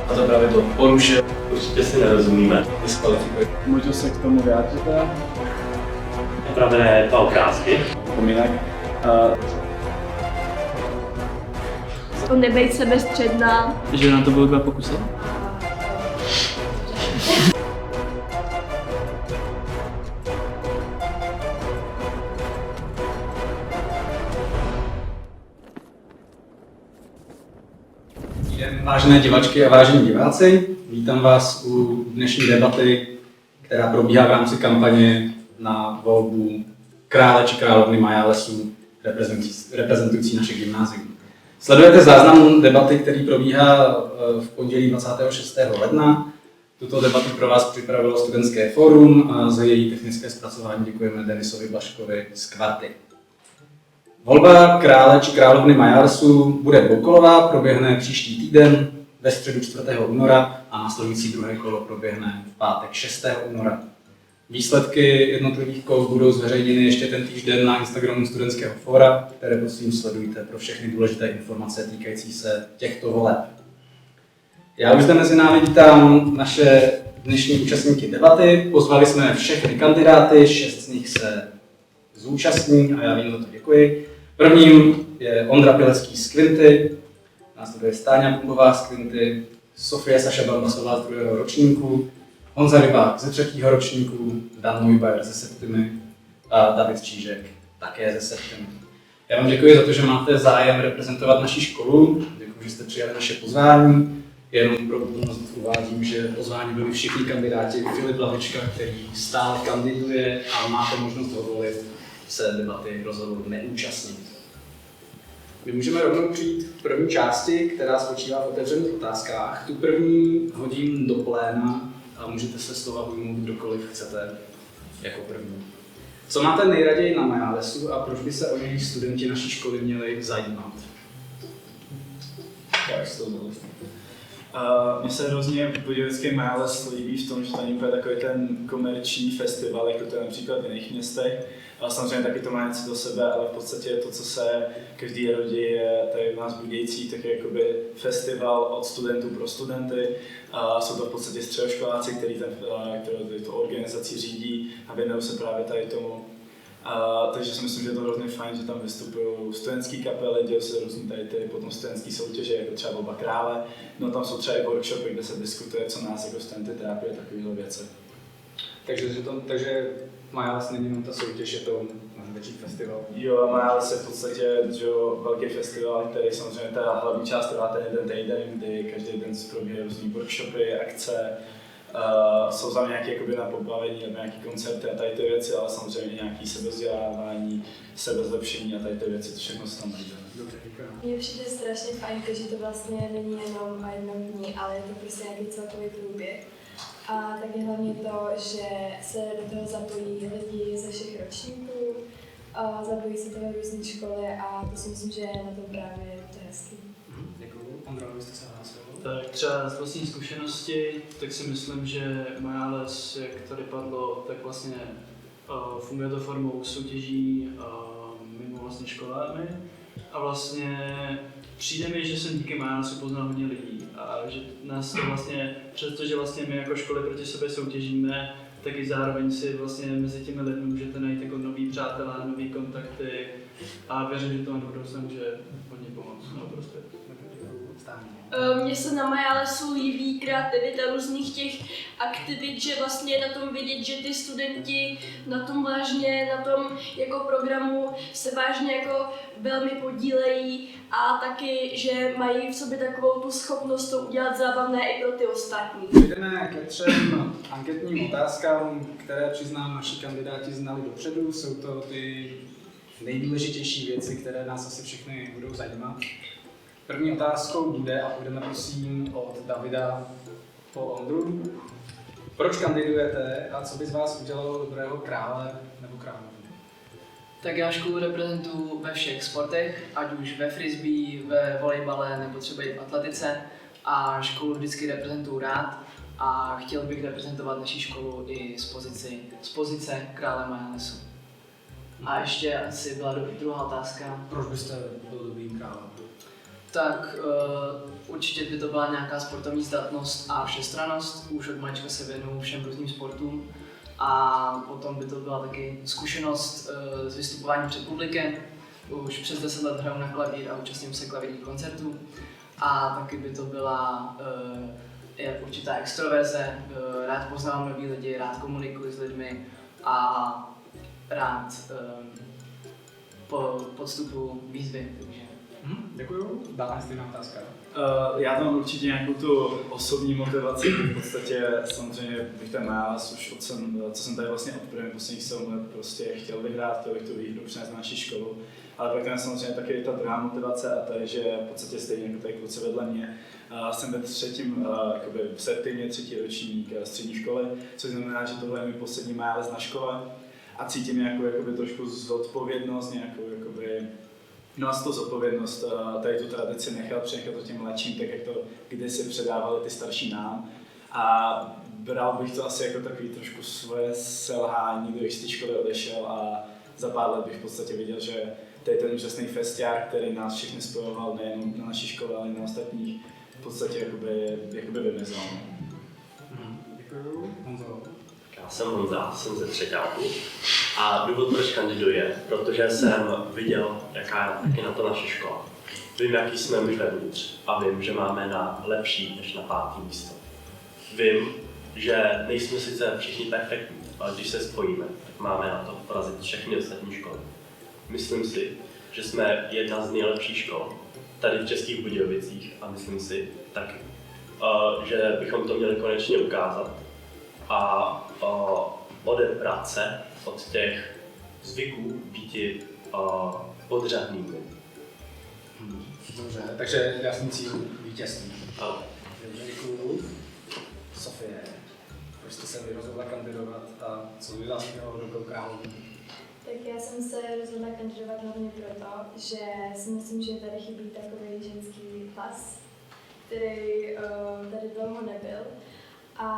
a to pravidlo porušil. Určitě si nerozumíme. Diskvalifikuji. Můžu se k tomu vyjádřit? Opravené dva obrázky. Pomínek. Nebejt sebestředná. Že na to bylo 2 pokusy? Vážené divačky a vážení diváci, vítám vás u dnešní debaty, která probíhá v rámci kampaně na volbu krále či královny majálesů reprezentující naše gymnázium. Sledujete záznam debaty, který probíhá v pondělí 26. ledna. Tuto debatu pro vás připravilo Studentské fórum a za její technické zpracování děkujeme Denisovi Blaškovi z Kvarty. Volba krále či královny majálesů bude dvoukolová, proběhne příští týden ve středu 4. února a následující druhé kolo proběhne v pátek 6. února. Výsledky jednotlivých kol budou zveřejněny ještě ten týden na Instagramu Studentského fóra, které prosím sledujte pro všechny důležité informace týkající se těchto voleb. Já už zde mezi námi vítám naše dnešní účastníky debaty. Pozvali jsme všechny kandidáty, 6 z nich se zúčastní a já jim za to děkuji. Prvním je Ondra Pilecký z Kvinty, následuje Stáňa Pumbová z Kvinty, Sofie Saša Bambasová z 2. ročníku, Honza Rybák ze 3. ročníku, Dan Neubauer ze Septimy a David Čížek také ze Septimy. Já vám děkuji za to, že máte zájem reprezentovat naši školu, děkuji, že jste přijali naše pozvání. Jenom pro úplnost uvádím, že pozvání byli všichni kandidáti. Filip Lavička, který stále kandiduje a máte možnost ho volit, se debaty rozhovoru neúčastnit. My můžeme rovnou přijít k první části, která spočívá v otevřených otázkách. Tu první hodím do pléna a můžete se slova ujmout kdokoliv chcete jako první. Co máte nejraději na majálesu a proč by se o něj studenti naší školy měli zajímat? Jak se to zvolí? Mně se hrozně budějovický majáles líbí v tom, že to není takový ten komerční festival, jako to je například v jiných městech. Ale samozřejmě taky to má něco do sebe, ale v podstatě to, co se každý rodí, je tady u nás v Budějcích, tak je jakoby festival od studentů pro studenty. A jsou to v podstatě středoškoláci, kteří tu organizaci řídí a věnují se právě tady tomu. Takže si myslím, že je to hrozně fajn, že tam vystupují studentské kapely, dějí se různý tady ty potom studentské soutěže, jako třeba volba krále. No tam jsou třeba i workshopy, kde se diskutuje, co nás jako studenty trápí a takovéhle věci. Takže Majáles není jenom ta soutěž, je to větší festival. Jo, Majáles je v podstatě velký festival, který samozřejmě ta hlavní část trvá ten jeden týden, kdy každý den se probíhají různý workshopy, akce. Jsou tam nějaké jakoby na pobavení nebo nějaké koncerty a tady ty věci, ale samozřejmě nějaké sebevzdělávání, sebezlepšení a tady ty věci, to všechno se tam najde. Dobře, děkuji. Mně přijde strašně fajn, že to vlastně není jenom jednom dní, ale je to prostě nějaký celkový průběh. A taky hlavně to, že se do toho zapojí lidi ze všech ročníků, zapojí se toho různé školy a to si myslím, že na to právě to je hezký. Děkuji. Ondra, vy jste se hlásil. Tak třeba z vlastní zkušenosti, tak si myslím, že majáles, jak tady padlo, tak vlastně funguje to formou soutěží mimo vlastně školami. A vlastně přijde mi, že jsem díky majálesu poznal hodně lidí a že nás to vlastně, přestože vlastně my jako školy proti sobě soutěžíme, tak i zároveň si vlastně mezi těmi lidmi můžete najít jako nový přátelé, nový kontakty a věřím, že to do budoucna může hodně pomoct. No, prostě. Mně se na majálesu líbí kreativita různých těch aktivit, že vlastně je na tom vidět, že ty studenti na tom vážně, na tom jako programu se vážně jako velmi podílejí a taky, že mají v sobě takovou tu schopnost to udělat zábavné i pro ty ostatní. Přejdeme ke 3 anketním otázkám, které přiznám naši kandidáti znali dopředu. Jsou to ty nejdůležitější věci, které nás asi všechny budou zajímat. První otázkou bude, a půjdeme prosím od Davida po Ondru. Proč kandidujete a co by z vás udělalo dobrého krále nebo královnu? Tak já školu reprezentuju ve všech sportech, ať už ve frisbee, ve volejbale nebo třeba i v atletice. A školu vždycky reprezentuju rád a chtěl bych reprezentovat naši školu i z pozice krále majálesu. A ještě asi byla druhá otázka. Proč byste byl dobrým králem? Tak určitě by to byla nějaká sportovní zdatnost a všestrannost. Už od malička se věnuju všem různým sportům. A potom by to byla taky zkušenost s vystupováním před publikem. Už přes 10 let hraju na klavír a účastním se klavírních koncertů. A taky by to byla určitá extroverze. Rád poznávám nový lidi, rád komunikuji s lidmi a rád podstupuji výzvy. Takže. Děkuju. Dále stejná otázka. Já tam určitě nějakou tu osobní motivaci, v podstatě samozřejmě bych ten nález už co jsem tady vlastně od prvních posledních 7 let prostě chtěl vyhrát, chtěl bych tu výhru přinést na naši školu. Ale pak tam samozřejmě taky ta druhá motivace a to je, že v podstatě stejně jako tady kluci vedle mě jsem ve v septimě 3. ročník střední školy, což znamená, že tohle je můj poslední nález na škole a cítím nějakou trošku zodpovědnost, no a to zodpovědnost tady tu tradici přenechat to těm mladším, tak jak to kdysi předávali ty starší nám. A bral bych to asi jako takový trošku svoje selhání, když z té školy odešel a za pár let bych v podstatě viděl, že to je ten úžasný festiák, který nás všechny spojoval nejen na naší škole, ale i na ostatních, v podstatě jakoby vymizel. Děkuju. Honzo. Já jsem Honza, jsem ze třeťáku a důvod, proč kandiduji, je, protože jsem viděl, jaká je na to naše škola. Vím, jaký jsme my vevnitř a vím, že máme na lepší než na 5. místo. Vím, že nejsme sice všichni perfektní, ale když se spojíme, tak máme na to porazit všechny ostatní školy. Myslím si, že jsme jedna z nejlepších škol tady v Českých Budějovicích a myslím si taky, že bychom to měli konečně ukázat a odebrat se od těch zvyků býti podřadnými. Dobře, takže jasný cíl vítězství. Ano. Děkuju. Sofie, proč jste se rozhodla kandidovat a co by vás mělo do Královny? Tak já jsem se rozhodla kandidovat hlavně proto, že si myslím, že tady chybí takový ženský hlas, který tady dlouho nebyl. A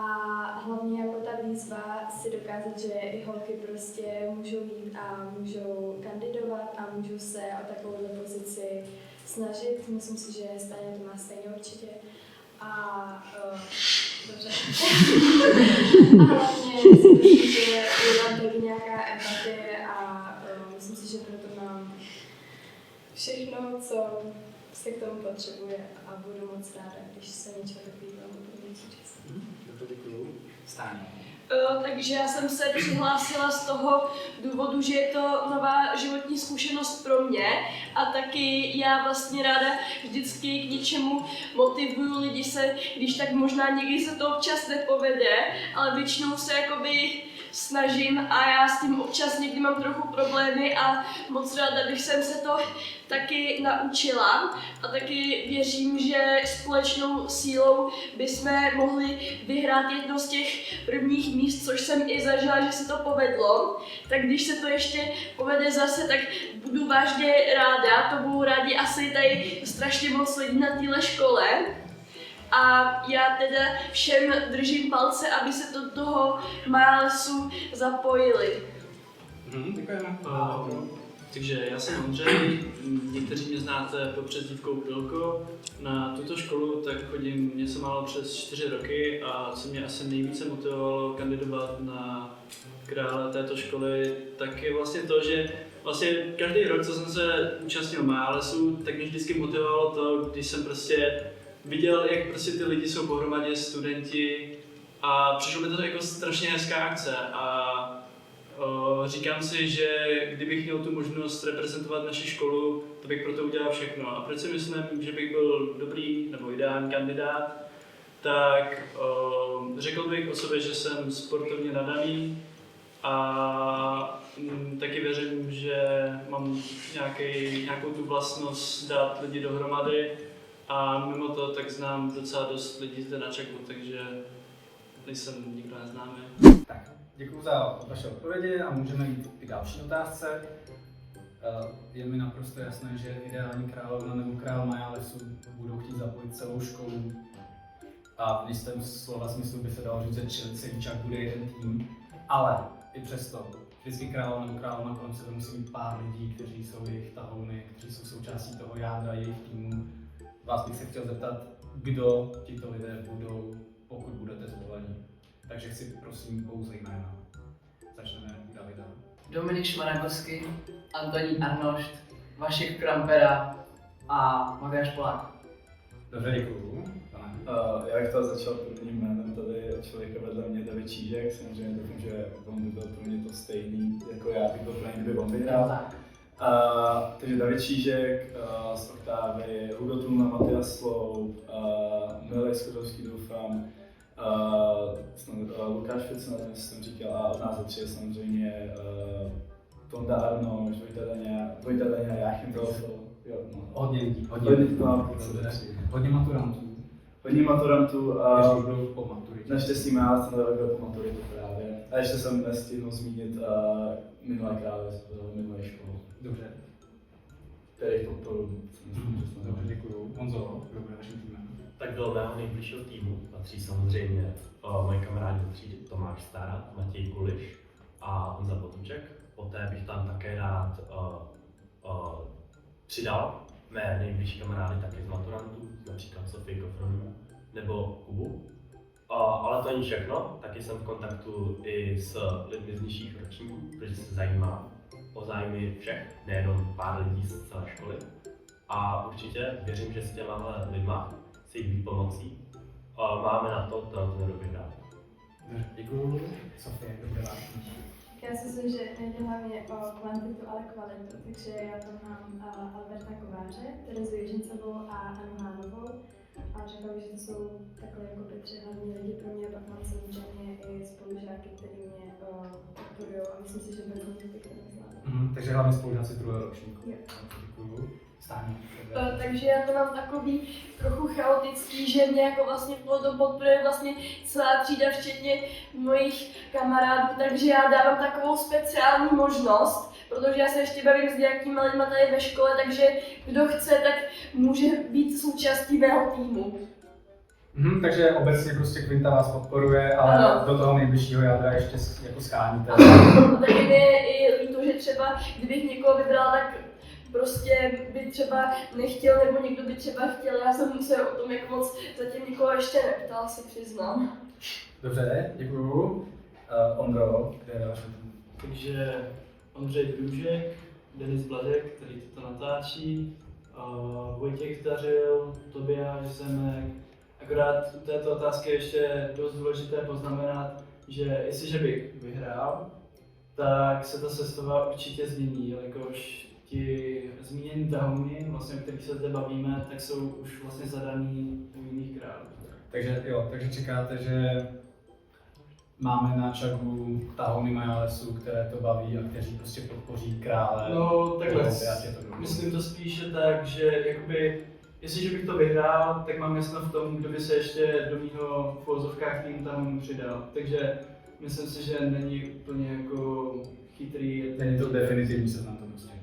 hlavně jako ta výzva si dokázat, že i holky prostě můžou jít a můžou kandidovat a můžou se o takovou pozici snažit. Myslím si, že Staňa to má stejně určitě. A dobře. A hlavně si myslím, že je tam taky nějaká empatie a myslím si, že proto mám všechno, co se k tomu potřebuje a budu moc ráda, když se něčeho takového budu říct. Děkuju. Stáň. Takže já jsem se přihlásila z toho důvodu, že je to nová životní zkušenost pro mě a taky já vlastně ráda vždycky k něčemu motivuju lidi se, když tak možná někdy se to občas nepovede, ale většinou se jakoby snažím a já s tím občas někdy mám trochu problémy a moc ráda bych jsem se to taky naučila a taky věřím, že společnou sílou bychom mohli vyhrát jedno z těch prvních míst, což jsem i zažila, že se to povedlo. Tak když se to ještě povede zase, tak budu vážně ráda, to budou rádi asi tady strašně moc lidí na téhle škole. A já teda všem držím palce, aby se do toho Majalesu zapojili. Děkujeme. Takže já jsem Ondřej, někteří mě znáte pod přezdívkou Pilko. Na tuto školu tak chodím něco málo přes 4 roky a co mě asi nejvíce motivovalo kandidovat na krále této školy, tak je vlastně to, že vlastně každý rok, co jsem se účastnil Majalesu, tak mě vždycky motivovalo to, když jsem prostě viděl, jak prostě ty lidi jsou pohromadě, studenti a přišlo mi to jako strašně hezká akce a říkám si, že kdybych měl tu možnost reprezentovat naši školu, to bych pro to udělal všechno. A proč si myslím, že bych byl dobrý nebo ideální kandidát, tak řekl bych o sobě, že jsem sportovně nadaný a taky věřím, že mám nějakou tu vlastnost dát lidi dohromady a mimo to tak znám docela dost lidí zde na Čeku, takže nejsem nikdo neznámý. Tak, děkuji za vaše odpovědi a můžeme jít k další otázce. Je mi naprosto jasné, že ideální královna nebo král Majalesu budou chtít zapojit celou školu a v jistém slova smyslu by se dalo říct, že celý Čak bude jeden tým, ale i přesto vždycky král nebo královna kolem sebe musí mít pár lidí, kteří jsou jejich tahouny, kteří jsou součástí toho jádra jejich týmu. vás bych se chtěl zeptat, kdo tito lidé budou, pokud budete zvoleni. Takže chci prosím pouze jména. Začneme u Davida. Dominik Šmarakovský, Antonín Arnošt, Vašek Krampera a Matyáš Polák. Dobře, děkuju. Já bych to začal prvním jménem tady člověka vedle mě, David Čížek, samozřejmě doufám, že on by byl pro mě to stejný, jako já bych byl pro něj, kdyby on vyhrál. Takže David Čížek z Oktávy, Hugo Tluna, Matyáš Sloup, Milek Skořovský doufám, Lukáš Ficina, dnes jsem říkal, a od nás ze 3 samozřejmě Tonda Arnoš, Vojta Daňa, Jáchym Trolfl. Hodně lidí, hodně maturantů. Hodně maturantů a budou po maturitě. Naštěstí má ten rok byl po maturitě právě. A ještě jsem nestihl zmínit minulé krále z minulé školy. Dobře. Který podporu. Dobře, děkuju. Honzo, kdo bude naším týmem? Tak do mého nejbližšího týmu patří samozřejmě moje kamarádi do třídy Tomáš Stara, Matěj Kuliš a Honza Potůček. Poté bych tam také rád přidal mé nejbližší kamarády také z maturantů, například Sofii Kofronovou nebo Kubu. Ale to není všechno, taky jsem v kontaktu i s lidmi z nižších ročníků, protože se zajímá o zájmy všech, nejenom pár lidí z celé školy. A určitě věřím, že s těma lidma si jich výpomocí máme na to ten rok vyhrát. Děkuju. Sofie, kdo bude váš? Já si myslím, že nejde hlavně o kvantitu, ale kvalitu, takže já tam mám Alberta Kováře, Terezu Jiřincovou a Anu Hánovou. A řekla bych, že to jsou takové jako 3 hlavní lidi pro mě, a pak mám samozřejmě i spolužáky, kteří mě podporují a myslím si, že bez nich to taky nezvládnu. Takže hlavně spolužáci druhého ročníku. Jo. Děkuju. Stáni. Takže já to mám takový trochu chaotický, že mě jako vlastně potom podporuje vlastně celá třída, včetně mojich kamarádů, takže já dávám takovou speciální možnost, protože já se ještě bavím s nějakýma lidma tady ve škole, takže kdo chce, tak může být součástí mého týmu. Takže obecně prostě Quinta vás podporuje, ale ano. Do toho nejbližšího jádra ještě jako scháníte. No, taky mě je líto, že třeba kdybych někoho vybrala, tak prostě by třeba nechtěl, nebo někdo by třeba chtěl, já jsem se o tom jak moc zatím nikoho ještě neptal, si přiznám. Dobře, děkuju. Ondro, kde je další? Takže Ondřej Drůžek, Denis Bladek, který to natáčí, Vojtěch Dařil, Tobiáš Zemek. Akorát u této otázky je ještě dost důležité poznamenat, že jestliže bych vyhrál, tak se ta sestava určitě změní, jelikož ti zmínění tahouny, vlastně, o kterých se zde bavíme, tak jsou už vlastně zadaný u jiných králů. Takže čekáte, že máme na čagu tahouny Majalesu, které to baví a kteří prostě podpoří krále. No takhle, myslím to spíše tak, že jakoby, jestliže bych to vyhrál, tak mám jasno v tom, kdo by se ještě do mýho v uvozovkách týmu tahounů přidal. Takže myslím si, že není úplně jako chytrý. Není to definitivní seznam to prostě.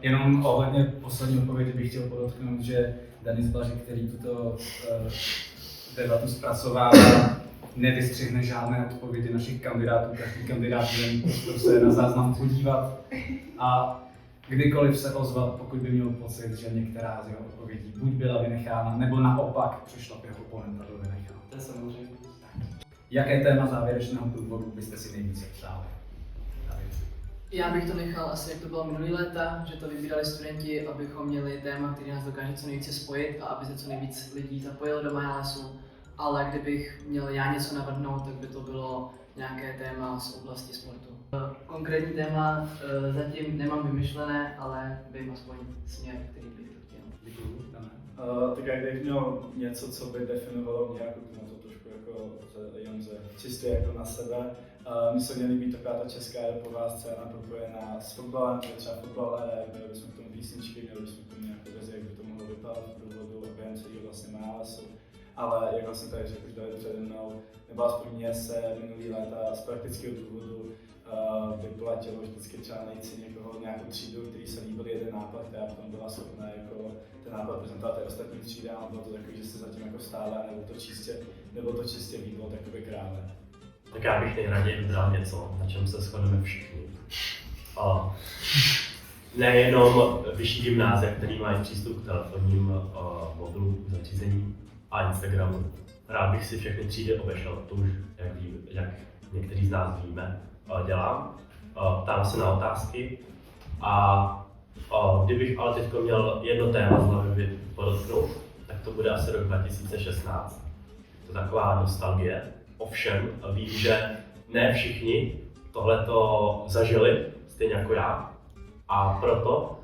Jenom ohledně poslední odpovědi bych chtěl podotknout, že Denis Blažek, který tuto debatu zpracovává, nevystřihne žádné odpovědi našich kandidátů. Každý kandidát jen prostě se na záznam podívat a kdykoliv se ozvat, pokud by měl pocit, že některá z jeho odpovědí buď byla vynechána, nebo naopak přišla jeho oponenta do vynechána. To je samozřejmě. Jaké téma závěrečného průvodu byste si nejvíce přáli? Já bych to nechal asi, jak to bylo minulý léta, že to vybírali studenti, abychom měli téma, který nás dokáže co nejvíce spojit a aby se co nejvíc lidí zapojilo do Majalesu. Ale kdybych měl já něco navrhnout, tak by to bylo nějaké téma z oblasti sportu. Konkrétní téma zatím nemám vymyšlené, ale vím aspoň směr, který bych to chtěl. Děkuju. Tak jak bych měl něco, co by definovalo mě jako to trošku jako čistě jako na sebe. Mně se měly být taková ta česká rapová scéna propojená s fotbalem, třeba fotbal hraje, měli bychom k tomu písničky, měli bychom k tomu nějakou vizi, jak by to mohlo vypadat v průvodu a během celého vlastně Majalesu. Ale jak vlastně tady řekl už David přede mnou, nebo aspoň mě se minulý léta z praktického důvodu vyplatilo vždycky třeba najít si někoho, nějakou třídu, který se líbil jeden nápad, která potom byla schopná jako ten nápad prezentovat i ostatním třídám, bylo to takový, že se zatím jako stále, nebo to čistě líbilo takové krále. Tak já bych nejraději vybral něco, na čem se shodneme všichni. nejenom vyšší gymnázia, který mají přístup k telefonním modulům, zařízení a Instagramu. Rád bych si všechny třídy obešel, to už, jak někteří z nás víme, dělám. Ptám se na otázky a kdybych ale teď měl jedno téma z hlavy podotknout, tak to bude asi rok 2016. To je taková nostalgie. Ovšem vím, že ne všichni tohleto zažili, stejně jako já. A proto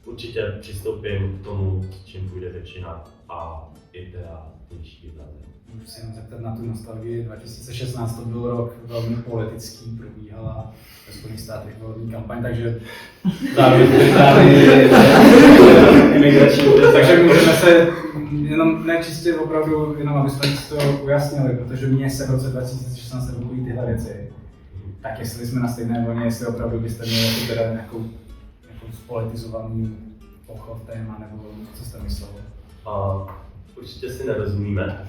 určitě přistoupím k tomu, s čím půjde většina a i teda nižší gymnázium. Můžu se jenom zeptat na tu nostalgii. 2016 to byl rok velmi politický, probíhala ve Spojených státech volební kampaň, takže zároveň imigrační. Takže můžeme se jenom nečistě opravdu, jenom aby jsme si to ujasnili, protože mě se v roce 2016 evokují tyhle věci. Tak jestli jsme na stejné vlně, jestli opravdu byste měli jako teda nějakou spolitizovaný pochod téma, nebo co jste myslel? Určitě si nerozumíme.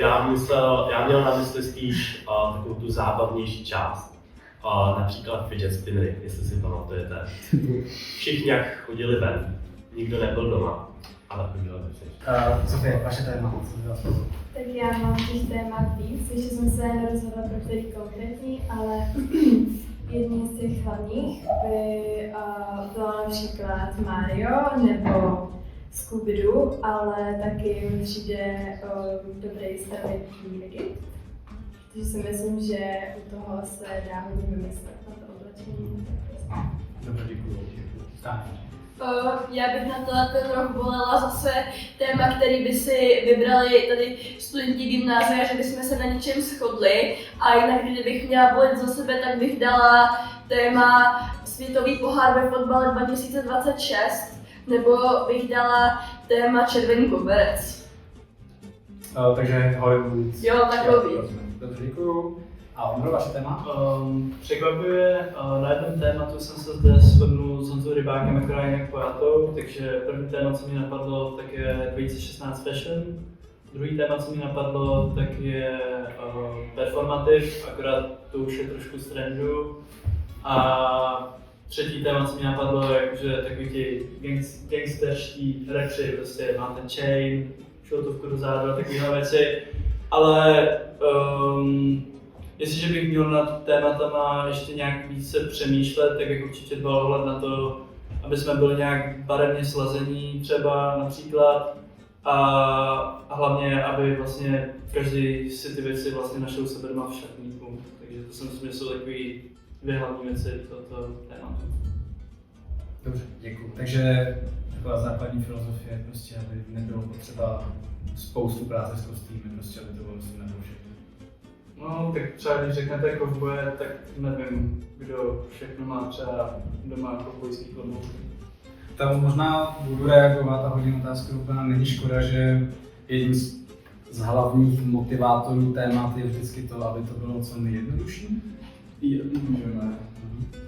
Já měl na mysli spíš takovou tu zábavnější část. Například fidget spinnery, jestli si pamatujete. Všichni jak chodili ven, nikdo nebyl doma, ale chodili ven. Sofie, vaše téma. Tak já mám těch témat víc, ještě jsem se nerozhodla pro který konkrétní, ale jedním z těch hlavních by bylo například Mario nebo Scooby-Doo, ale taky mi přijde dobrý starověký Egypt. Takže si myslím, že u toho se dá hodně vymyslet na to oblečení. Dobře, děkuji. Já bych na ten rok volila zase téma, který by si vybrali tady studenti gymnázia, že bychom se na něčem shodli. A jinak, kdybych měla volit za sebe, tak bych dala téma Světový pohár ve fotbale 2026, nebo bych dala téma Červený koberec. Takže Hollywood. Jo, takový. Dobře, děkuju. A Ondro, vaše téma? Překvapivě, na jednom tématu jsem se zde shodnul s Honzou Rybákem, akorát jinak pojatou, takže první téma, co mi napadlo, tak je 2016 fashion. Druhý téma, co mi napadlo, tak je performativ, akorát to už je trošku z trendu. A třetí téma, co mi napadlo, je jakože takový ti gangsterští rapři, prostě má ten chain, šiltovku do zádu a takovéhle věci. Ale jestliže bych měl nad tématama ještě nějak více přemýšlet, tak bych určitě dbal ohled na to, aby jsme byli nějak barevně slazení třeba například a hlavně, aby vlastně každý si ty věci vlastně našel u sebe doma v šatníku. Takže to si myslím, že jsou takový dvě hlavní věci tohoto tématu. Dobře, děkuji. Takže taková základní filozofie prostě, aby nebylo potřeba spoustu práce s kostýmy, prostě aby to bylo nebylo všechno. No, tak třeba když řeknete kovboje, tak nevím, kdo všechno má třeba doma kovbojský klobouk. Tam možná budu reagovat a hodím otázku, úplně není škoda, že jedním z hlavních motivátorů témat je vždycky to, aby to bylo co nejjednodušší? Můžeme.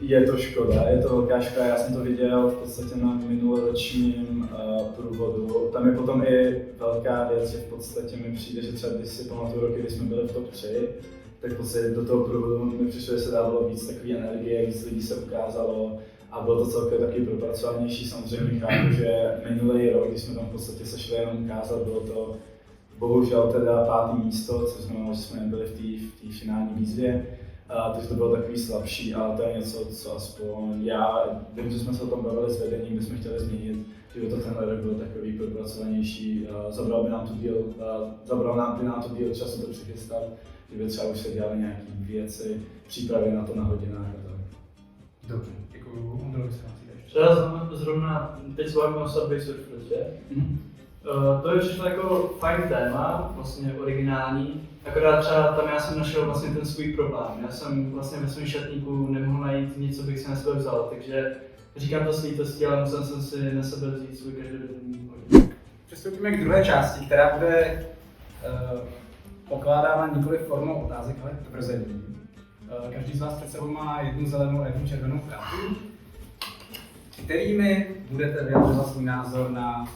Je to škoda, je to velká škoda, já jsem to viděl v podstatě na minuloročním průvodu. Tam je potom i velká věc, že v podstatě mi přijde, že třeba když si pamatuju roky, kdy jsme byli v top 3, tak v podstatě do toho průvodu mi přišlo, že se dávalo víc takové energie, víc lidí se ukázalo a bylo to celkově taky propracovanější. Samozřejmě chápu, že minulý rok, když jsme tam v podstatě se šli jenom ukázat, bylo to bohužel teda 5. místo, což znamená, že jsme nebyli v té finální výzvě. Takže to bylo takový slabší, ale to je něco, co aspoň já vím, že jsme se o tom bavili s vedením, bychom chtěli změnit, že by to tenhle rok byl takový propracovanější, zabral by nám to díl času to přichystat, že by třeba už se dělaly nějaké věci, přípravy na to na hodinách a tak. Dobře, děkuju. Třeba zrovna teď zvládnu o Subway Surfers, že? To je přišlo jako fajn téma, vlastně originální, akorát třeba tam já jsem našel vlastně ten svůj problém. Já jsem vlastně ve svém šatníku nemohl najít nic, co bych si na sebe vzal, takže říkám to s lítostí, ale musel jsem si na sebe vzít svůj každodenní hodin. Přistoupíme k druhé části, která bude pokládána nikoli formou otázek, ale tvrzení. Každý z vás před sebou má jednu zelenou a jednu červenou kartu, kterými budete vyjadřovat svůj názor na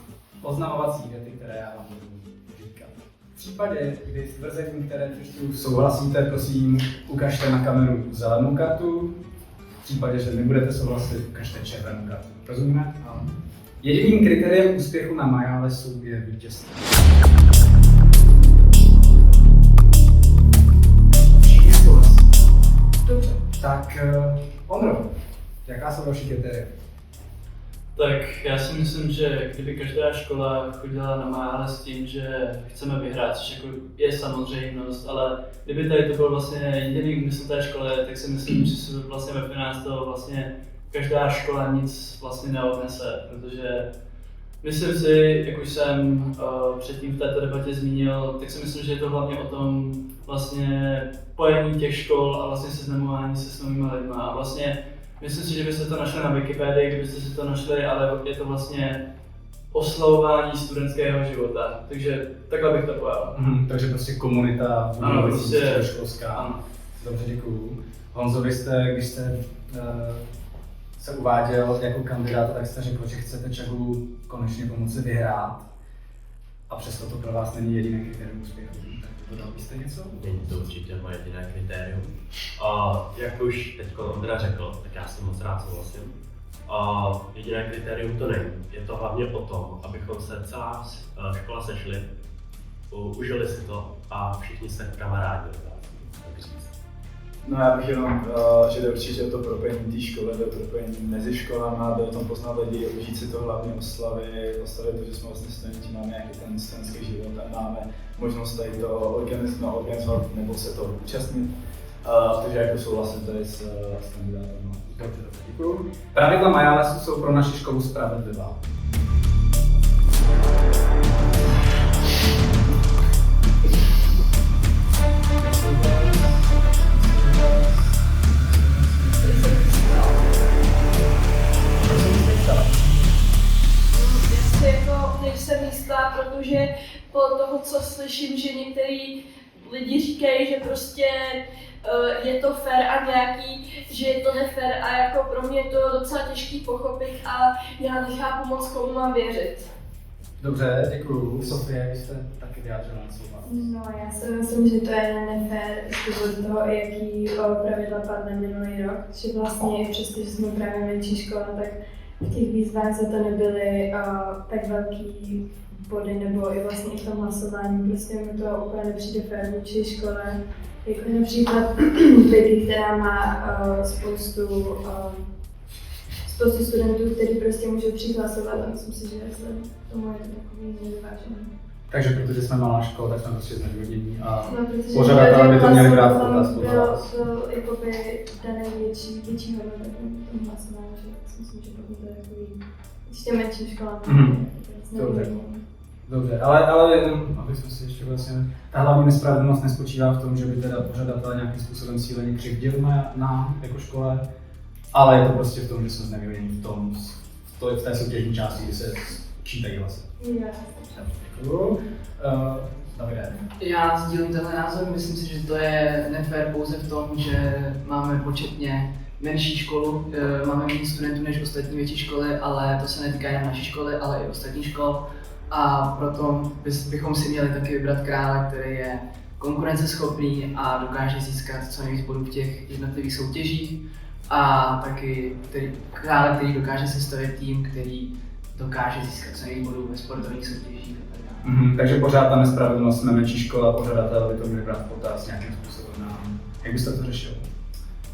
oznamovací věty, které já vám budu říkat. případě, kdy s tvrzením, které přečtu, souhlasíte, prosím, ukažte na kameru zelenou kartu. V případě, že nebudete souhlasit, ukažte červenou kartu. Rozumíme? Jediným kritériem úspěchu na Majalesu je vítězství. Všichni souhlasí. Dobře. Tak, Ondro, jaká jsou další kritéria? Tak já si myslím, že kdyby každá škola chodila na Majales s tím, že chceme vyhrát, což jako je samozřejmost, ale kdyby tady to byl vlastně jediný úmysl té školy, tak si myslím, že se vlastně ve finále z toho vlastně každá škola nic vlastně neodnese, protože myslím si, jak už jsem předtím v této debatě zmínil, tak si myslím, že je to hlavně o tom vlastně pojení těch škol a vlastně seznamování se s novými lidmi. A vlastně myslím si, že byste to našli na Wikipedii, kdybyste si to našli, ale je to vlastně oslavování studentského života. Takže takhle bych to pojal. Takže prostě komunita, prostě školská. Ano. Dobře, děkuju. Honzo, když jste se uváděl jako kandidát, tak jste řekl, že chcete Čagu konečně pomoci vyhrát. A přesto to pro vás není jediné kritérium úspěchu. Tak dodal byste něco? Není to určitě moje jediné kritérium. A jak už teď Ondra řekl, tak já s tím moc rád souhlasím. A jediné kritérium to není. Je to hlavně o tom, abychom se celá škola sešli, užili si to a všichni se kamarádili. No já bych jenom, že jde určitě o to propojení té školy, jde o propojení mezi školama, jde o tom poznat lidi, užít si to hlavně oslavy to, že jsme vlastně studenti, máme nějaký ten studentský život a máme možnost tady to organizovat nebo se to účastnit. Takže jako souhlasím tady s kandidátem. Dobře, děkuji. Pravidla Majalesu jsou pro naši školu spravedlivá. Nejsem jistá, protože po toho, co slyším, že některý lidi říkají, že prostě je to fair a nějaký, že je to nefér a jako pro mě je to docela těžký pochopit a já nechápu moc, komu mám věřit. Dobře, děkuju. Sofie, vy jste taky vyjádřila na slova. No, já si myslím, že to je nefér z důvodu toho, jaký pravidla padly minulý rok, že vlastně i přesto, že jsme právě menší škola, tak v těch výzvách za to nebyly tak velký body, nebo i vlastně i v tom hlasování. Prostě mi to úplně nepřijde fér vůči škole. Jako například Vicky, která má spoustu studentů, kteří prostě můžou přijít hlasovat a myslím si, že vzhledem tomu je to takový nevyvážený. Takže protože jsme malá škola, tak jsme prostě znevýhodnění a No, pořadatelé by to měli brát v potaz. Byl jakoby daný větší hodnota tomu hlasování, že si myslím, že pokud to je takový určitě menším školám. Dobře, ale jenom, abychom si ještě vlastně, ta hlavní nespravedlnost nespočívá v tom, že by teda pořadatelé nějakým způsobem cíleně křivdili na jako škole, ale je to prostě v tom, že jsme znevýhodnění v té soutěžní části, kdy se čítají hlasy. Já sdílím tenhle názor, myslím si, že to je nefér pouze v tom, že máme početně menší školu, máme méně studentů než ostatní větší školy, ale to se netýká jen naší školy, ale i ostatních škol. A proto bychom si měli taky vybrat krále, který je konkurenceschopný a dokáže získat co nejvíc bodů v těch jednotlivých soutěžích. A taky krále, který dokáže sestavit tým, který dokáže získat co nejvíc bodů ve sportovních soutěžích. Takže pořád ta nespravedlnost na menší škola, pořadatel by to měli brát v potaz nějakým způsobem. Jak byste to řešil?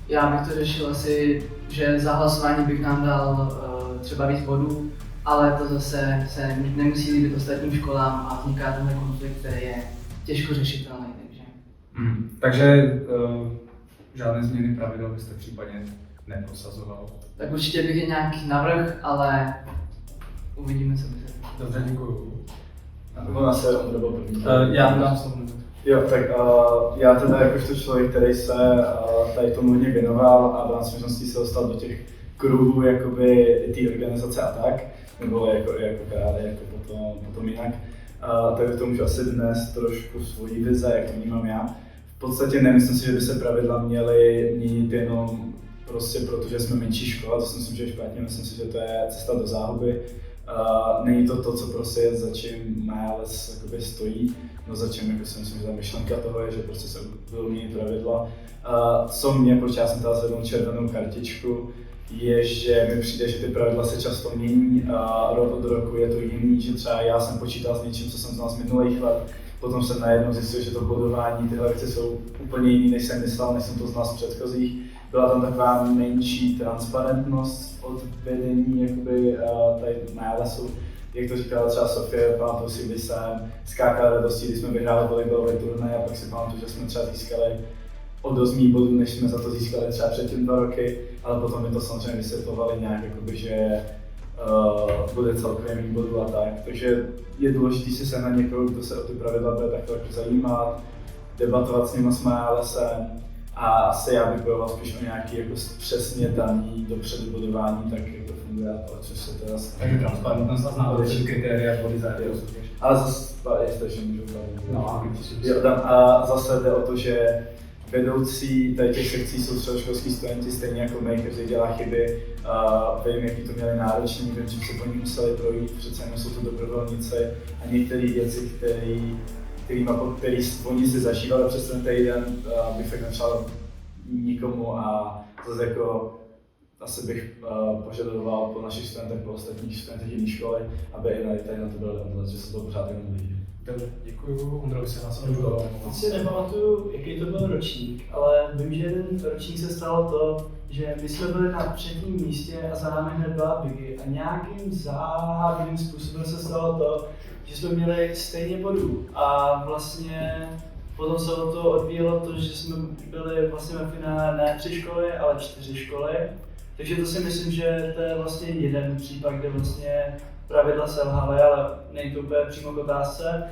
Já bych to řešil asi, že za hlasování bych nám dal třeba víc bodů, ale to zase se nemusí líbit ostatním školám a vzniká tenhle konflikt, který je těžko řešitelný. Takže žádné změny pravidel byste případně neprosazoval? Tak určitě bych je nějaký navrh, ale uvidíme, co by se. Dobře, děkuju. Ona se odrobil první. Já dám slovo. Jo, tak já teda jakožto člověk, který se tady tomu hodně věnoval a v rámci možností se dostal do těch kruhů jakoby té organizace a tak, nebo jako krále, jako potom jinak, tak to můžu asi dnes trošku svoji vize, jak to vnímám já. V podstatě nemyslím si, že by se pravidla měly měnit jenom prostě protože jsme menší škola, to si myslím, že je špatně, myslím si, že to je cesta do záhuby. Není to to, co prostě je, za čím Majales stojí. no začím, jako si myslím, že ta myšlenka toho je, že prostě se budou měnit pravidla. Co mě, proč já jsem teda zvednul červenou kartičku, je, že mi přijde, že ty pravidla se často mění a rok od roku je to jiný, že třeba já jsem počítal s něčím, co jsem znal z minulých let, potom jsem najednou zjistil, že to bodování, tyhle věci jsou úplně jiný, než jsem myslel, než jsem to znal z předchozích. Byla tam taková menší transparentnost od vedení jakoby, tady Myalesu. Jak to říkala třeba Sofie, pamatuju si, když jsem skákal radostí, když jsme vyhráli volejbalové turnaje a pak si pamatuju, že jsme třeba získali o dost méně bodů, než jsme za to získali třeba předtím 2 roky, ale potom mi to samozřejmě vysvětlovali nějak, jakoby, že bude celkově méně bodů a tak. Takže je důležité si se na někoho, kdo se o ty pravidla bude takto jako zajímat, debatovat s nimi s Myalesem a asi já bych bojoval spíš o nějaký jako přesně daný dopředu bodování, tak jak to funguje a to, což se teda... Takže transparentnost a známí kritéria body za soutěž. Ale zase, jestli ještě můžu a zase jde o to, že vedoucí tady těch sekcí jsou středoškolský studenti stejně jako my, každý dělá chyby. Vím, jaký to měli náročný, vím, že se po ní museli projít, přece jenom jsou to dobrovolníci a některé věci, které oni si zažívali přes ten týden, bych fakt nepřál nikomu a zase jako asi bych požadoval po našich studentech, po ostatních studentech jiné školy, aby i tady na to bylo dohodnout, že se to pořád jenom líbí. Dobře, děkuju. Ondrovi se hlasovat. Já si nepamatuju, jaký to byl ročník, ale vím, že jeden ročník se stalo to, že my jsme byli na 3. místě a za námi hned byla Biggie a nějakým záhadným způsobem se stalo to, že jsme měli stejně bodů a vlastně potom se od toho odvíjelo to, že jsme byli vlastně ve finále ne 3 školy, ale 4 školy. Takže to si myslím, že to je vlastně jeden případ, kde vlastně pravidla selhaly, ale není to úplně přímo k otázce.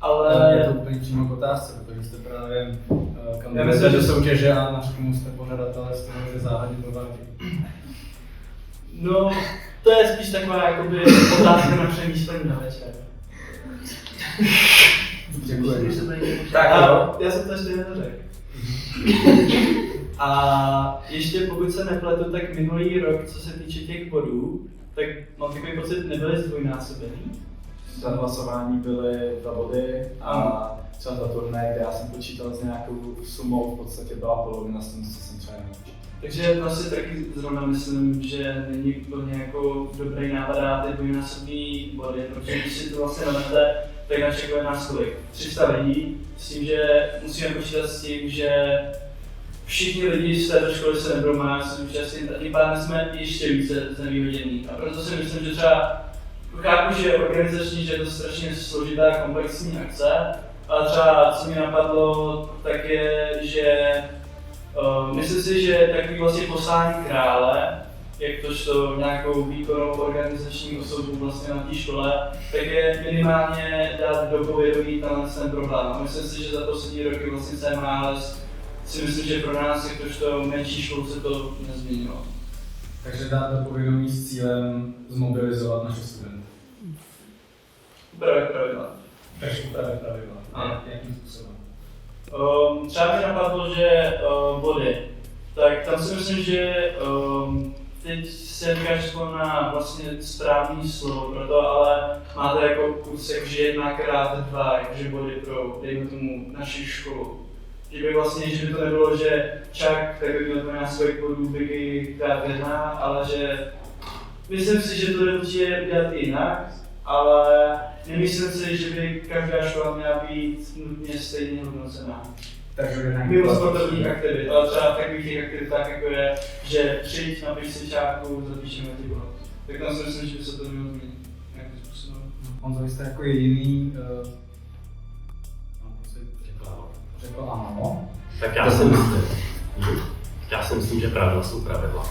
Ale je to úplně přímo k otázce, protože jste právě kandidovali do soutěže a na školu jste pořadatelé z toho, že záhadně provádí. No, to je spíš taková jakoby otázka na přemýšlení na večer. Děkuji. Tak já jsem to ještě nedořekl. A ještě pokud se nepletu, tak minulý rok, co se týče těch bodů, tak mám takový pocit, nebyly zdvojnásobený. Za hlasování byly 2 body a třeba za turnaj, kde já jsem počítal s nějakou sumou, v podstatě byla polovina z toho, co jsem třeba nepočítal. Takže vlastně taky zrovna myslím, že není úplně jako dobrý návod dát ty dvojnásobný body, protože když si to vlastně navrhnete, tak na čekuje nás kolik? 300 lidí, s tím, že musíme počítat s tím, že všichni lidi z této školy se nebudou nás účastnit a tím pádem jsme ještě více znevýhodnění. A proto si myslím, že třeba chápu, že organizačně, že je to strašně složitá komplexní akce, ale třeba co mi napadlo, tak je, že myslím si, že takový vlastně poslání krále, jakožto nějakou výkonnou organizační osobu vlastně na té škole, tak je minimálně dát do povědomí ten problém. A myslím si, že za poslední roky vlastně CMALS si myslím, že pro nás jakožto menší školce to nezměnilo. Takže dát do povědomí s cílem zmobilizovat naše studenty. Upravit pravidla. Takže upravit pravidla. A jakým způsobem? Třeba mi napadlo, že body. Tak tam si myslím, že teď se vykašlo na vlastně správný slovo pro to, ale máte jako kurz jakože 1x2 jakože body pro, dejme tomu, naši školu. Že by vlastně, že by to nebylo, že čak tak by měl násobek bodů Biggie krát 1, ale že myslím si, že to jde určitě udělat jinak, ale nemyslím si, že by každá škola měla být nutně stejně hodnocená. Mimo sportovních aktivit, ale třeba v takových těch aktivitách, jako je, že přijď, napiš si čárku, zapíšeme ty bod. Tak tam si myslím, že by se to mělo změnit nějakým způsobem. Honzo, vy jste jako jediný řekl ano. Tak já si myslím, že pravidla jsou pravidla.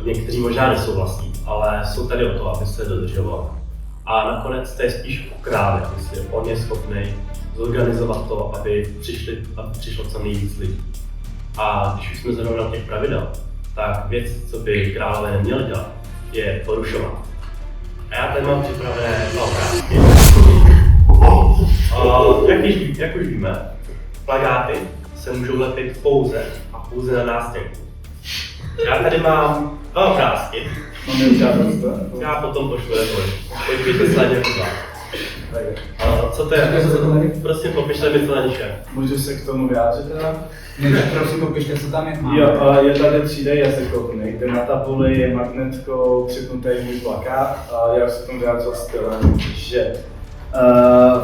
Někteří možná nesouhlasí, ale jsou tady o to, aby se dodržovalo. A nakonec to je spíš o králi, jestli on je schopný zorganizovat to, aby přišlo co nejvíc lidí. A když už jsme zrovna na těch pravidel, tak věc, co by králové neměli dělat, je porušovat. A já tady mám připravené obrázky. Jak už víme, plakáty se můžou lepit pouze na nástěnku. Já tady mám 2 obrázky. Já potom pošlu neboj. Pojďte sledně 2. Co to je? Prosím, popište mi, co na nich je. Můžu se k tomu vyjádřit teda? Prosím, popište, co tam je. Jo, je tady 3D jazykovny, kde na tabuli je magnetkou připnutý můj plakát a já už se k tomu vyjádřil stylem, že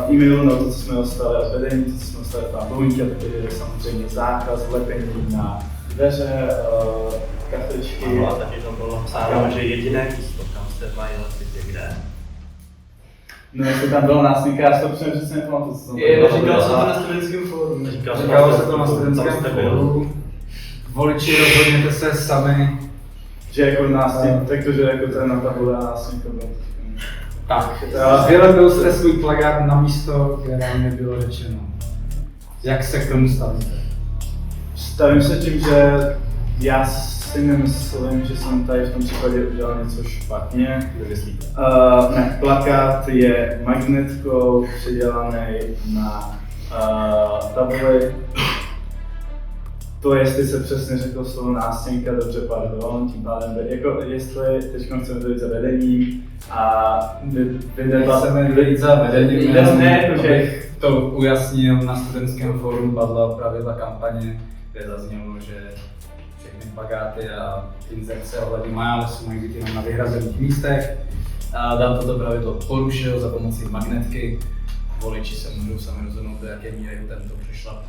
v e-mailu na to, co jsme dostali od vedení, to, co jsme dostali od pana Bohuníka, je samozřejmě zákaz lepení na dveře, kartičky. A taky tam bylo napsáno, že jediné místo, kam se mají lepit, je kde? No, jestli tam bylo násilníkář, to přesně nepamatuju, co jsem Říkal jsem to na studentském fóru. Říkalo se to na studentském fóru. Voliči, rozhodněte se sami. že jako násilník, takže jako to je na tabule násilník. Tak, vylebil jste svůj plakát na místo, kde vám nebylo řečeno. Jak se k tomu stavíte? Stavím se tím, že já si nemyslím, že jsem tady v tom případě udělal něco špatně. Nemyslíte? Ne, plakát je magnetkou přidělaný na tabuli. To, jestli se přesně řekl slovo nástěnka, dobře, pardon, tím pádem, jako jestli teď chceme dojít za vedením a Chceme dojít za vedením, ne, abych to ujasnil, na studentském fóru padla pravidla kampaně, kde zaznělo, že všechny plakáty a inzerce ohledně Majalesu mají být jenom na vyhrazených místech. A Dan toto pravidlo porušil za pomocí magnetky. Voliči se můžou sami rozhodnout, do jaké míry tento přišla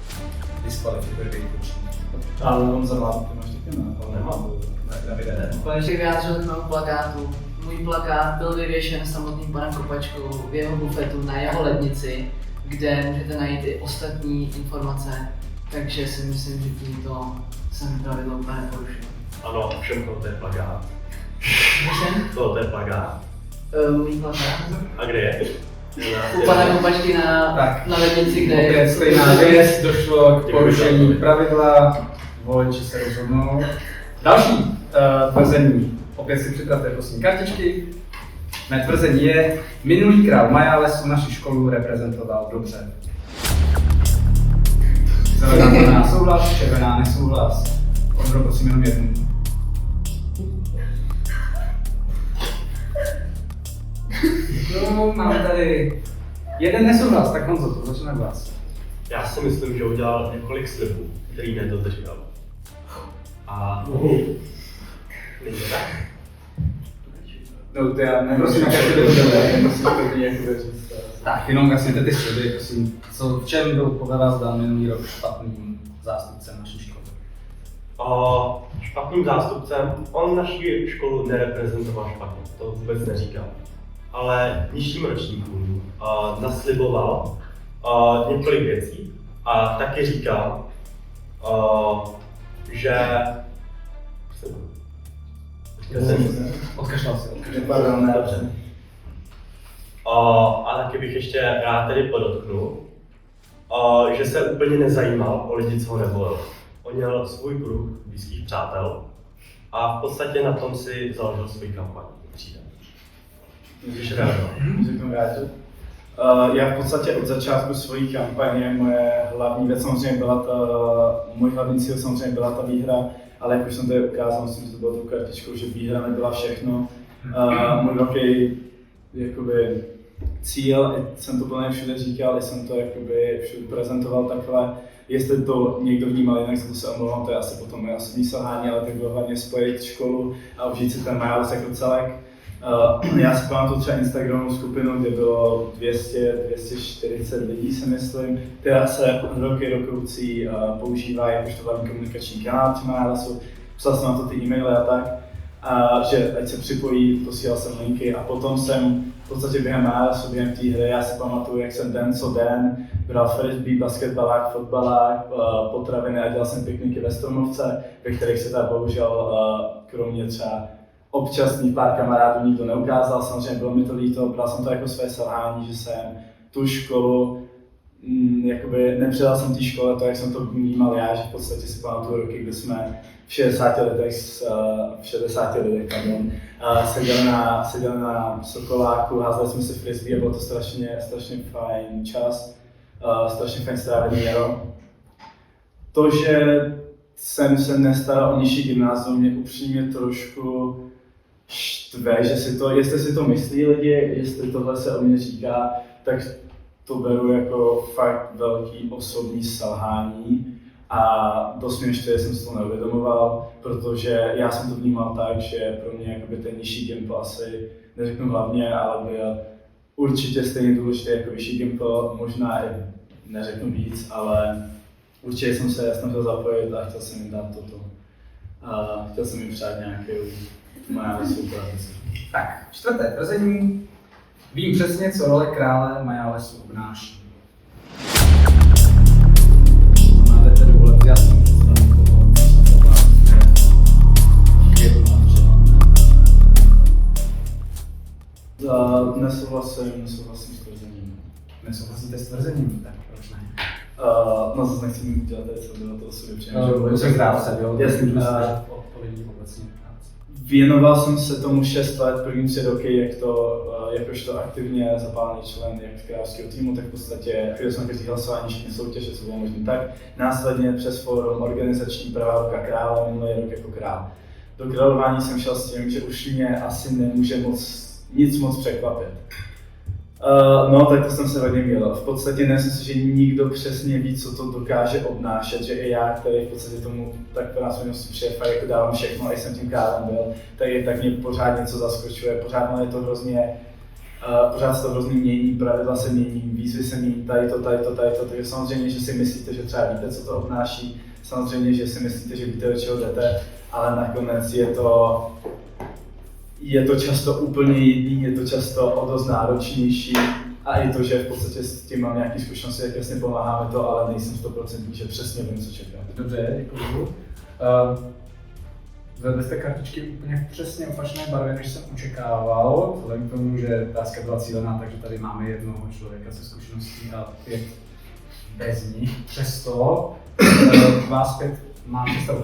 diskvalifikuje výpočet. Ale on za vládu, ty máš taky Nemám. Konečně vyjádřil k mému plakátu. Můj plakát byl vyvěšen samotným panem Kopačkou v jeho bufetu na jeho lednici, kde můžete najít i ostatní informace, takže si myslím, že tímto jsem pravidlo úplně neporušil. Ano, všem to je plakát. Prosím? To je plakát. Můj plakát? A kde je? U pana Kopačky na lednici, kde Opět je... stejná věc, došlo k porušení pravidla, voliči se rozhodnou. Další tvrzení, opět si připravte prosím kartičky. Mé tvrzení je, minulý král Majalesu naši školu reprezentoval dobře. Zelená souhlas, červená nesouhlas. Ondro, prosím jenom jednu. No, máme tady jeden nesouhlas, tak Honzo, to začneme vás. Já si myslím, že udělal několik slibů, který nedodržel. A... Není to tak? No to já nevím, Prosím, jak jaké to to bude, musím to nějak říct. Tak, jenom jasněte ty sliby, prosím. Co, v čem byl podle vás dán minulý rok špatným zástupcem naší školy? Špatným zástupcem, on naši školu nereprezentoval špatně, to vůbec neříkal. Ale nižším ročníkům nasliboval několik věcí a taky říkal, že... Odkašlal se. Pardon, ne, dobře. A taky bych ještě rád tedy podotknul, že se úplně nezajímal o lidi, co ho nevolili. On měl svůj kruh blízkých přátel a v podstatě na tom si založil svůj kampaň. Můžeš reagovat. Já v podstatě od začátku svojí kampaně moje hlavní věc samozřejmě byla můj hlavní cíl samozřejmě byla ta výhra, ale jak už jsem tady ukázal, myslím, že to bylo tou kartičkou, že výhra nebyla všechno. Můj velký jakoby cíl, jsem to plně všude říkal, jsem to jakoby všude prezentoval takhle. Jestli to někdo vnímal jinak, to se omlouvám, to je asi potom moje osobní selhání, ale tak bylo hlavně spojit školu a užít si ten Majales jako celek. Já si pamatuju třeba Instagramovou skupinu, kde bylo 240 lidí, si myslím, která se rokoucí používá jakožto hlavní komunikační kanál při Majalesu. Psal jsem na to ty e-maily a tak, že ať se připojí, posílal jsem linky a potom jsem v podstatě během Majalesu, během té hry, já si pamatuju, jak jsem den co den bral frisbee, basketbalák, fotbalák, potraviny a dělal jsem pikniky ve Stromovce, ve kterých se teda bohužel kromě třeba občasných pár kamarádů nikdo neukázal, samozřejmě bylo mi to líto, bral jsem to jako své selhání, že jsem tu školu, jakoby nepředal jsem té škole to, jak jsem to vnímal já, že v podstatě si pamatuju roky, kdy jsme v 60 letech seděli na Sokoláku, házeli jsme si frisbee a bylo to strašně fajn čas, strašně fajn strávený jaro. To, že jsem se nestaral o nižší gymnázium, mě upřímně trošku štve, že jestli si to myslí lidi, jestli tohle se o mě říká, tak to beru jako fakt velký osobní selhání a dost mě ještě jsem si to neuvědomoval, protože já jsem to vnímal tak, že pro mě jakoby ten nižší gimpl asi, neřeknu hlavně, ale byl určitě stejně důležitý jako vyšší gimpl, možná i neřeknu víc, ale určitě jsem se snažil zapojit a chtěl jsem jim dát toto. A chtěl jsem jim přát nějakou Mayalesu práci. Tak, 4. tvrzení. Vím přesně, co role krále Mayalesu obnáší. Máte tedy vůbec jasnou představu toho, Nesouhlasím s tvrzením. Nesouhlasíte s tvrzením? Tak proč ne? No zase nechci dělat tady co bylo to sobě To jsem krátce, jo? Jasně, odpovědí obecně. Věnoval jsem se tomu 6 let, první 3 roky, jakožto aktivně zapálený člen jak královského týmu, tak v podstatě chodil jsem na každý hlasování, všechny soutěže, co bylo možné tak. Následně přes fórum organizační pravá ruka krále, minulý rok jako král. Do králování jsem šel s tím, že už mě asi nemůže nic moc překvapit. No, tak to jsem se hodně měl. V podstatě nemyslím si, že nikdo přesně ví, co to dokáže obnášet, že i já, který v podstatě tomu tak po následnosti šéfa jako dávám všechno a jsem tím králem byl, tak mě pořád něco zaskočuje, pořád je to hrozně, pořád se to hrozně mění, pravidla se mění, výzvy se mění, tady to, takže samozřejmě, že si myslíte, že třeba víte, co to obnáší, samozřejmě, že si myslíte, že víte, do čeho jdete, ale nakonec je to často úplně jiný, je to často o dost náročnější a i to, že v podstatě s tím mám nějaké zkušenosti, jak jasně pomáháme to, ale nejsem 100%, že přesně vím, co čekám. Dobře, děkuju. Zvedli jste kartičky úplně přesně opačné barvy, než jsem očekával, vzhledem k tomu, že otázka byla cílená, takže tady máme jednoho člověka se zkušeností a 5 bez nich. Přesto vás 5 má představu.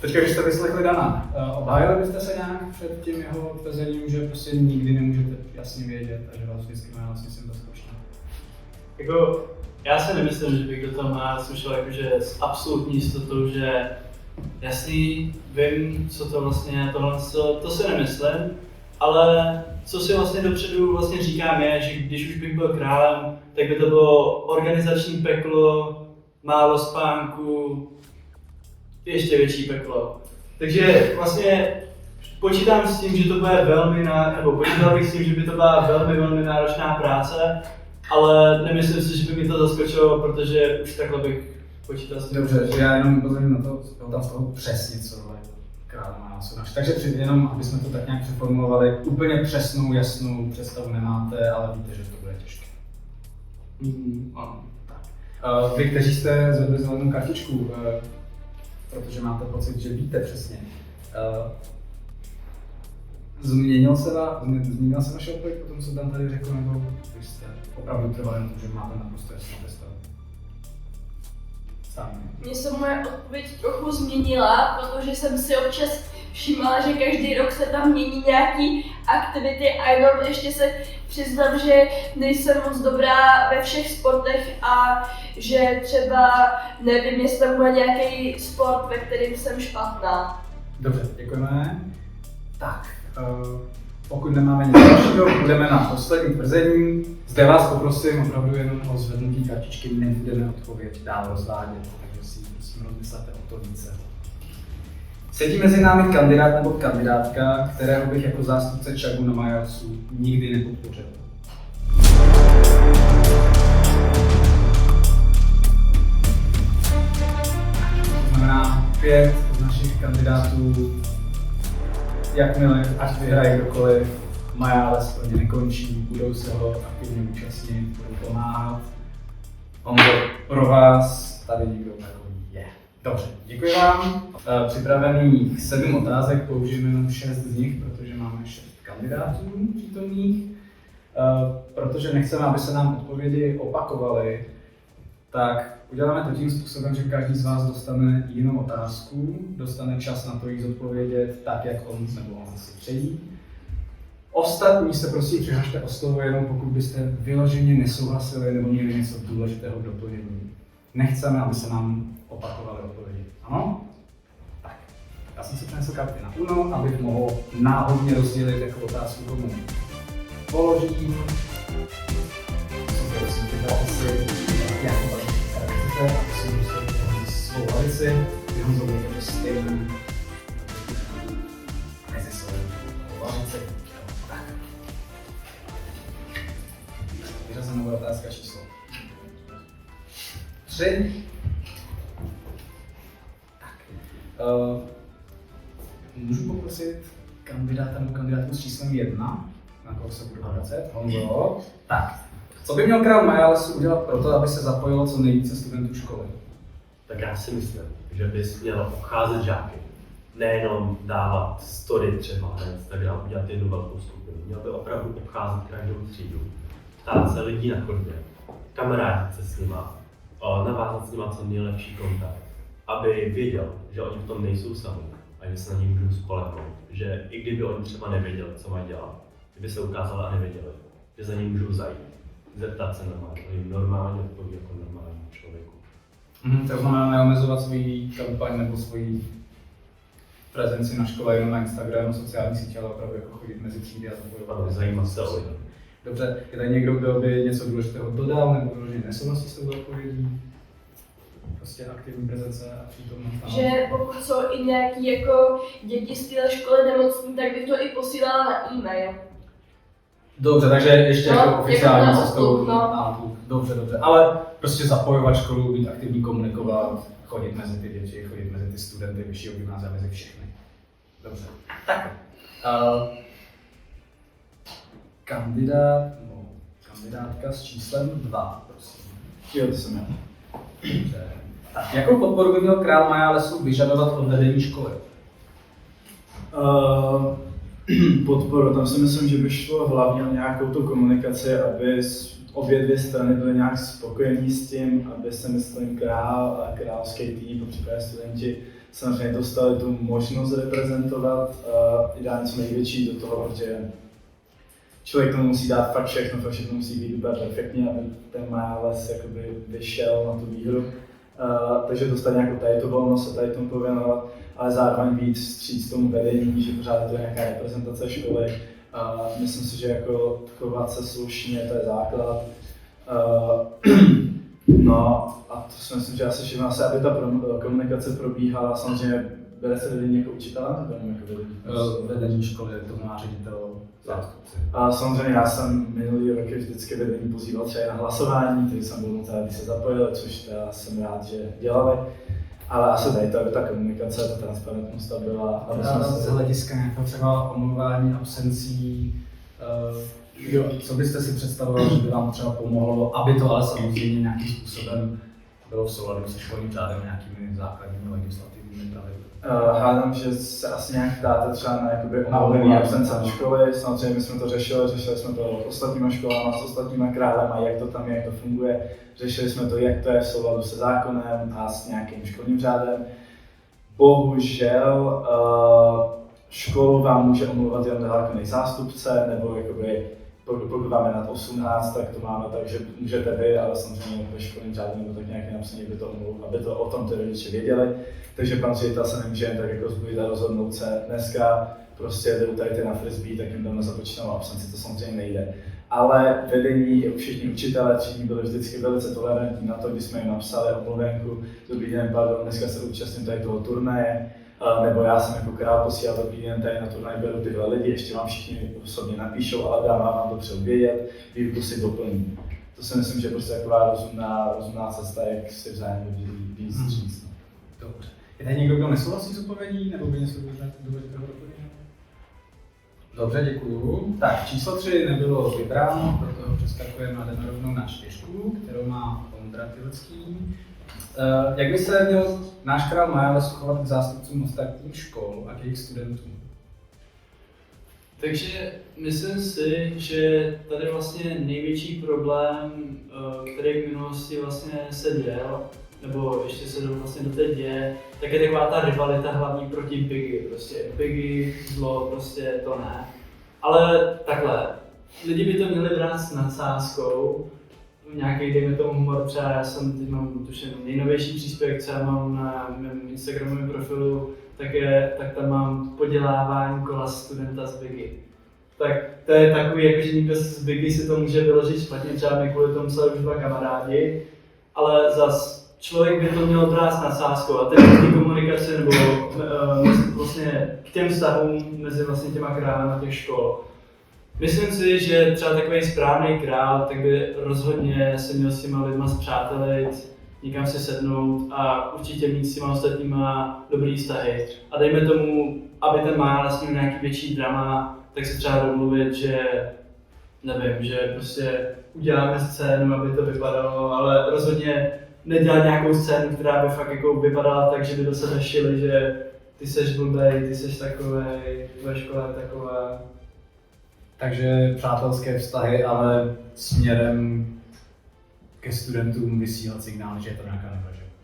Teďka, když jste vyslechli Dana, obhájili byste se nějak před tím jeho tvrzením, že prostě nikdy nemůžete jasně vědět a že vás vždycky má vlastně jsem bezpečný? Jako, já si nemyslím, že bych do toho má slyšel jakože s absolutní jistotou, že jasný, vím, co to vlastně je, to si nemyslím, ale co si vlastně dopředu vlastně říkám je, že když už bych byl králem, tak by to bylo organizační peklo, málo spánku, ještě větší peklo. Takže vlastně počítám s tím, že to bude počítal bych s tím, že by to byla velmi náročná práce, ale nemyslím si, že by mi to zaskočilo, protože už takhle bych počítal s tím. Dobře, já jenom upozorním na to, tam z toho přesně, co role krále Mayalesu. Takže jenom, aby jsme to tak nějak přeformulovali, úplně přesnou, jasnou představu nemáte, ale víte, že to bude těžké. Vy, kteří jste zvedli zelenou kartičku, protože máte pocit, že víte přesně. Změnil se vaše odpověď po tom, co Dan tady řekl, nebo vy jste opravdu trvali na tom, že máte naprosto jasnou představu? Mně se moje odpověď trochu změnila, protože jsem si občas všimla, že každý rok se tam mění nějaký aktivity a jenom ještě se přiznám, že nejsem moc dobrá ve všech sportech a že třeba nevím, jestli tam bude nějaký sport, ve kterém jsem špatná. Dobře, děkujeme. Tak, pokud nemáme nic dalšího, budeme na poslední tvrzení. Zde vás poprosím opravdu jenom o zvednutí kartičky, nebudeme odpověď dál rozvádět, takže si prosím rozmyslete o to více. Sedí mezi námi kandidát nebo kandidátka, kterého bych jako zástupce Chaguna Mayalesu nikdy nepodpořil. To znamená 5 z našich kandidátů, jakmile ať vyhraje kdokoliv, Mayales pro ně nekončí, budou se ho aktivně účastnit, budou pomáhat. On pro vás tady nikdo takový je. Dobře, děkuji vám. Připravených 7 otázek, použijeme jenom 6 z nich, protože máme 6 kandidátů přítomných. Protože nechceme, aby se nám odpovědi opakovaly, tak uděláme to tím způsobem, že každý z vás dostane jinou otázku, dostane čas na to jí zodpovědět tak, jak on nebo on si přejí. Ostatní se prosím přihlašte o slovo jenom pokud byste vyloženě nesouhlasili nebo měli něco důležitého k doplnění. Nechceme, aby se nám opakovaly odpovědi. Ano? Tak. Já jsem si přinesl karty na Uno, abych mohl náhodně rozdělit jako otázku komu položím. Prosím, vybrali si nějakou vaši chcete, a prosím, že si svou lavici, jenom zvolíte to stejný mezi svou lavici. Tak. Vyřazena bude otázka číslo 3. Tak. Můžu poprosit kandidáta nebo kandidátku s číslem 1, na koho se budu vracet? Honzo. Tak. Co by měl král Majalesu udělat pro to, aby se zapojilo co nejvíce studentů školy? Tak já si myslím, že bys měl obcházet žáky. Nejenom dávat story třeba na Instagram, udělat jednu velkou skupinu. Měl by opravdu obcházet každou třídu, ptát se lidí na chodbě, kamarádit se s nima, navázat s nima co nejlepší kontakt, aby věděl, že oni v tom nejsou sami a že se na ně můžou spolehnout. Že i kdyby oni třeba nevěděli, co mají dělat, kdyby se ukázali a nevěděli, že za ně můžou zajít, zeptat se normálně, jim normálně odpoví jako normální člověku. To znamená neomezovat svůj kampaň nebo svoji prezenci na škole jenom na Instagram, sociální sítě, ale opravdu jako chodit mezi třídy a zapojovat. Zajímat se o lidi. Dobře, je tady někdo, kdo by něco důležitého dodal nebo vyloženě nesouhlasí s tou odpovědí? Prostě aktivní prezence a přítomnost. Že pokud jsou i nějaký jako děti z téhle školy nemocní, tak bych to i posílala na e-mail. Dobře, takže ještě No, jako oficiální jako cestou. no. Dobře, ale prostě zapojovat školu, být aktivní, komunikovat, chodit mezi ty děti, chodit mezi ty studenty vyššího gymnázia, mezi všechny. Dobře. Tak. Kandidátka s číslem 2, prosím. Jo, to jsem já. Dobře. Tak, jakou podporu by měl král Majalesu vyžadovat od vedení školy? Podporu, tam si myslím, že by šlo hlavně o nějakou tu komunikaci, aby obě dvě strany byly nějak spokojení s tím, aby se, myslím, král a královský tým, popřípadě studenti, samozřejmě dostali tu možnost reprezentovat, ideálně co největší do toho, protože člověk tomu musí dát fakt všechno musí být úplně perfektní, aby ten Majales jakoby vyšel na tu výhru. Takže dostat nějakou tady tu volnost se tady tomu pověnovat, ale zároveň být vstříc tomu vedení, že pořád je to nějaká reprezentace školy. Myslím si, že jako chovat se slušně, to je základ. No a to si myslím, že asi všechno, aby ta komunikace probíhala, samozřejmě bere se vedení jako učitele, nebo jenom jako vedení? Vedení školy, to znamená ředitel, zástupci. A samozřejmě já jsem minulý roky vždycky vedení pozýval třeba na hlasování, takže jsem byl moc rád, když se zapojili, což teda jsem rád, že dělali. Ale asi tady to, aby ta komunikace, ta transparentnost ta byla. Z hlediska nějakého třeba omlouvání absencí, co byste si představovali, že by vám třeba pomohlo, aby to ale samozřejmě nějakým způsobem bylo v souladu se školním řádem, nějakými základními legislativními pravidly? Hádám, že se asi nějak dáte třeba na omluvení absence na školy. Samozřejmě my jsme to řešili jsme to s ostatníma školama, s ostatníma králema, jak to tam je, jak to funguje. Řešili jsme to, jak to je v souladu se zákonem a s nějakým školním řádem. Bohužel školu vám může omlouvat jenom zákonný zástupce, nebo jakoby, pokud vám je nad 18, tak to máme tak, že můžete vy, ale samozřejmě ve školním řádu nebo tak nějak napsaný, aby to o tom ty rodiče věděli. Takže pan ředitel se nemůže jen tak jako zbudit a rozhodnout se dneska, prostě jdou tady na frisbee, tak jim tam započítanou absenci, to samozřejmě nejde. Ale vedení, všichni učitelé třídní byli vždycky velice tolerantní na to, když jsme jim napsali omluvenku, dobrý den, pardon, dneska se účastním tady toho turnaje, nebo já jsem jako král posílal dobrý den, tady na turnaj beru tyhle lidi, ještě vám všichni osobně napíšou, ale dávám vám dobře vědět, výuku si doplní. To si myslím, že je prostě taková rozumná cesta, jak si vzájemně víc říct. Dobře. Je tady někdo, kdo nesouhlasí s odpovědí, nebo by něco důležitého doplnit? Dobře, děkuju. Tak, číslo 3 nebylo vybráno, proto přeskakujeme a jdeme rovnou na 4, kterou má Ondra Pilský. Jak by se měl náš král Majales chovat k zástupcům ostatních škol a k jejich studentům? Takže myslím si, že tady vlastně největší problém, který v minulosti vlastně se děl, nebo ještě se vlastně doteď děje, tak je taková ta rivalita hlavní proti Biggy. Prostě Biggy, zlo, prostě to ne. Ale takhle, lidi by to měli brát s nadsázkou, nějaký, dejme tomu humor, třeba já teď mám tuším nejnovější příspěvek, třeba mám na mém Instagramovém profilu, tak tam mám podělávání kola studenta z Biggy. tak to je takový, jako, že někdo z Biggy si to může vyložit špatně, třeba my kvůli tomu se už dva kamarádi, ale zas člověk by to měl brát s nadsázkou a té komunikace nebo vlastně k těm vztahům mezi vlastně těma králema těch škol. Myslím si, že třeba takový správný král, tak by rozhodně se měl s těma lidma zpřátelit, někam si sednout a určitě mít s těma ostatníma dobrý vztahy. A dejme tomu, aby ten Miles měl nějaký větší drama, tak se třeba domluvit, že nevím, že prostě uděláme scénu, aby to vypadalo, ale rozhodně nedělat nějakou scénu, která by fakt jako vypadala tak, že by do sebe šili, že ty seš blbej, ty seš takovej, tvoje škola je taková. Takže přátelské vztahy, ale směrem ke studentům vysílat signál, že je to nějaká nevraženost.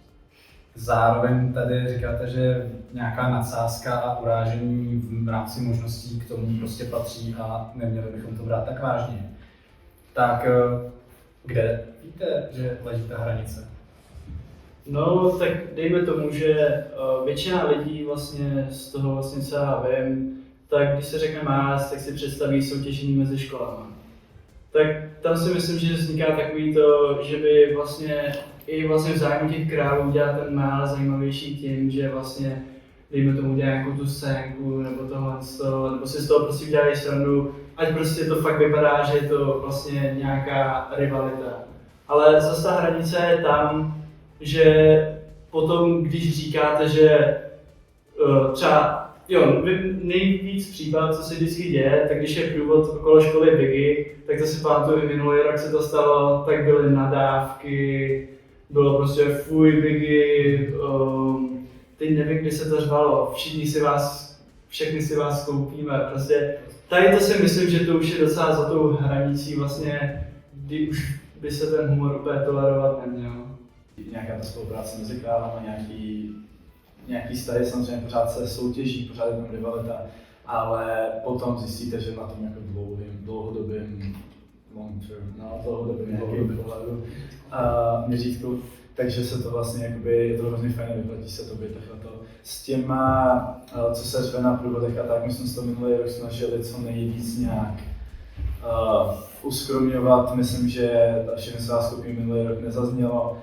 Zároveň tady říkáte, že nějaká nadsázka a urážení v rámci možností k tomu prostě patří a neměli bychom to brát tak vážně. Tak kde víte, že leží ta hranice? No, tak dejme tomu, že většina lidí vlastně z toho vlastně, co já vím, tak když se řekne Miles, tak si představí soutěžení mezi školama. Tak tam si myslím, že vzniká takový to, že by vlastně i vlastně v zájmu těch králů udělat ten Miles zajímavější tím, že vlastně dejme tomu udělat nějakou tu scénku nebo tohle, nebo si z toho prostě udělají srandu, ať prostě to fakt vypadá, že je to vlastně nějaká rivalita. Ale zase ta hranice je tam, že potom, když říkáte, že třeba, jo, nejvíc případ, co se vždycky děje, tak když je průvod okolo školy Biggy, tak to si pamatuju, i minulý rok se to stalo, tak byly nadávky, bylo prostě fuj Biggy, teď nevím, kdy se to řvalo, všechny si vás koupíme, prostě tady to si myslím, že to už je docela za tou hranicí vlastně, kdy už by se ten humor úplně tolerovat neměl. Nějaká ta spolupráce mezi králama, nějaký vztahy samozřejmě pořád se soutěží, pořád je tam rivalita, ale potom zjistíte, že na tom jako dlouhodobým pohledu měřítku, takže se to vlastně jakoby, je to hrozně fajn, vyplatí se to být takhle to. S těma, co se řve na průvodech a tak, my jsme se to minulý rok snažili co nejvíc nějak uskromňovat, myslím, že všechny svá skupiny minulý rok nezaznělo.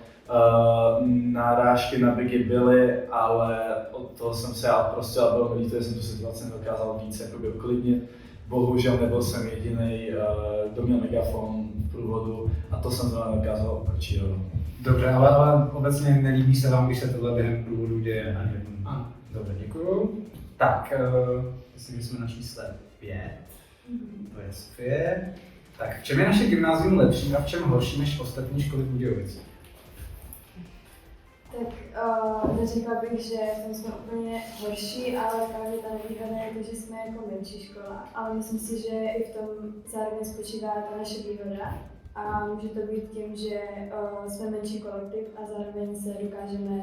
Nárážky na Biggy byly, ale od toho jsem se já prostě a bylo mi líto, že jsem tu situaci nedokázal víc jakoby uklidnit. Bohužel nebyl jsem jediný, kdo měl megafon v průvodu a to jsem zrovna nedokázal okočírovat. Dobře, ale obecně nelíbí se vám, když se tohle během průvodu děje ani jednou. Dobře, děkuju. Tak, myslím, že jsme na čísle 5. To je Sofie. Tak v čem je naše gymnázium lepší a v čem horší než ostatní školy v Budějovicích? Tak neřekla bych, že tam jsme úplně horší, ale právě ta nevýhoda je to, že jsme jako menší škola. Ale myslím si, že i v tom zároveň spočívá ta naše výhoda. A může to být tím, že jsme menší kolektiv a zároveň se dokážeme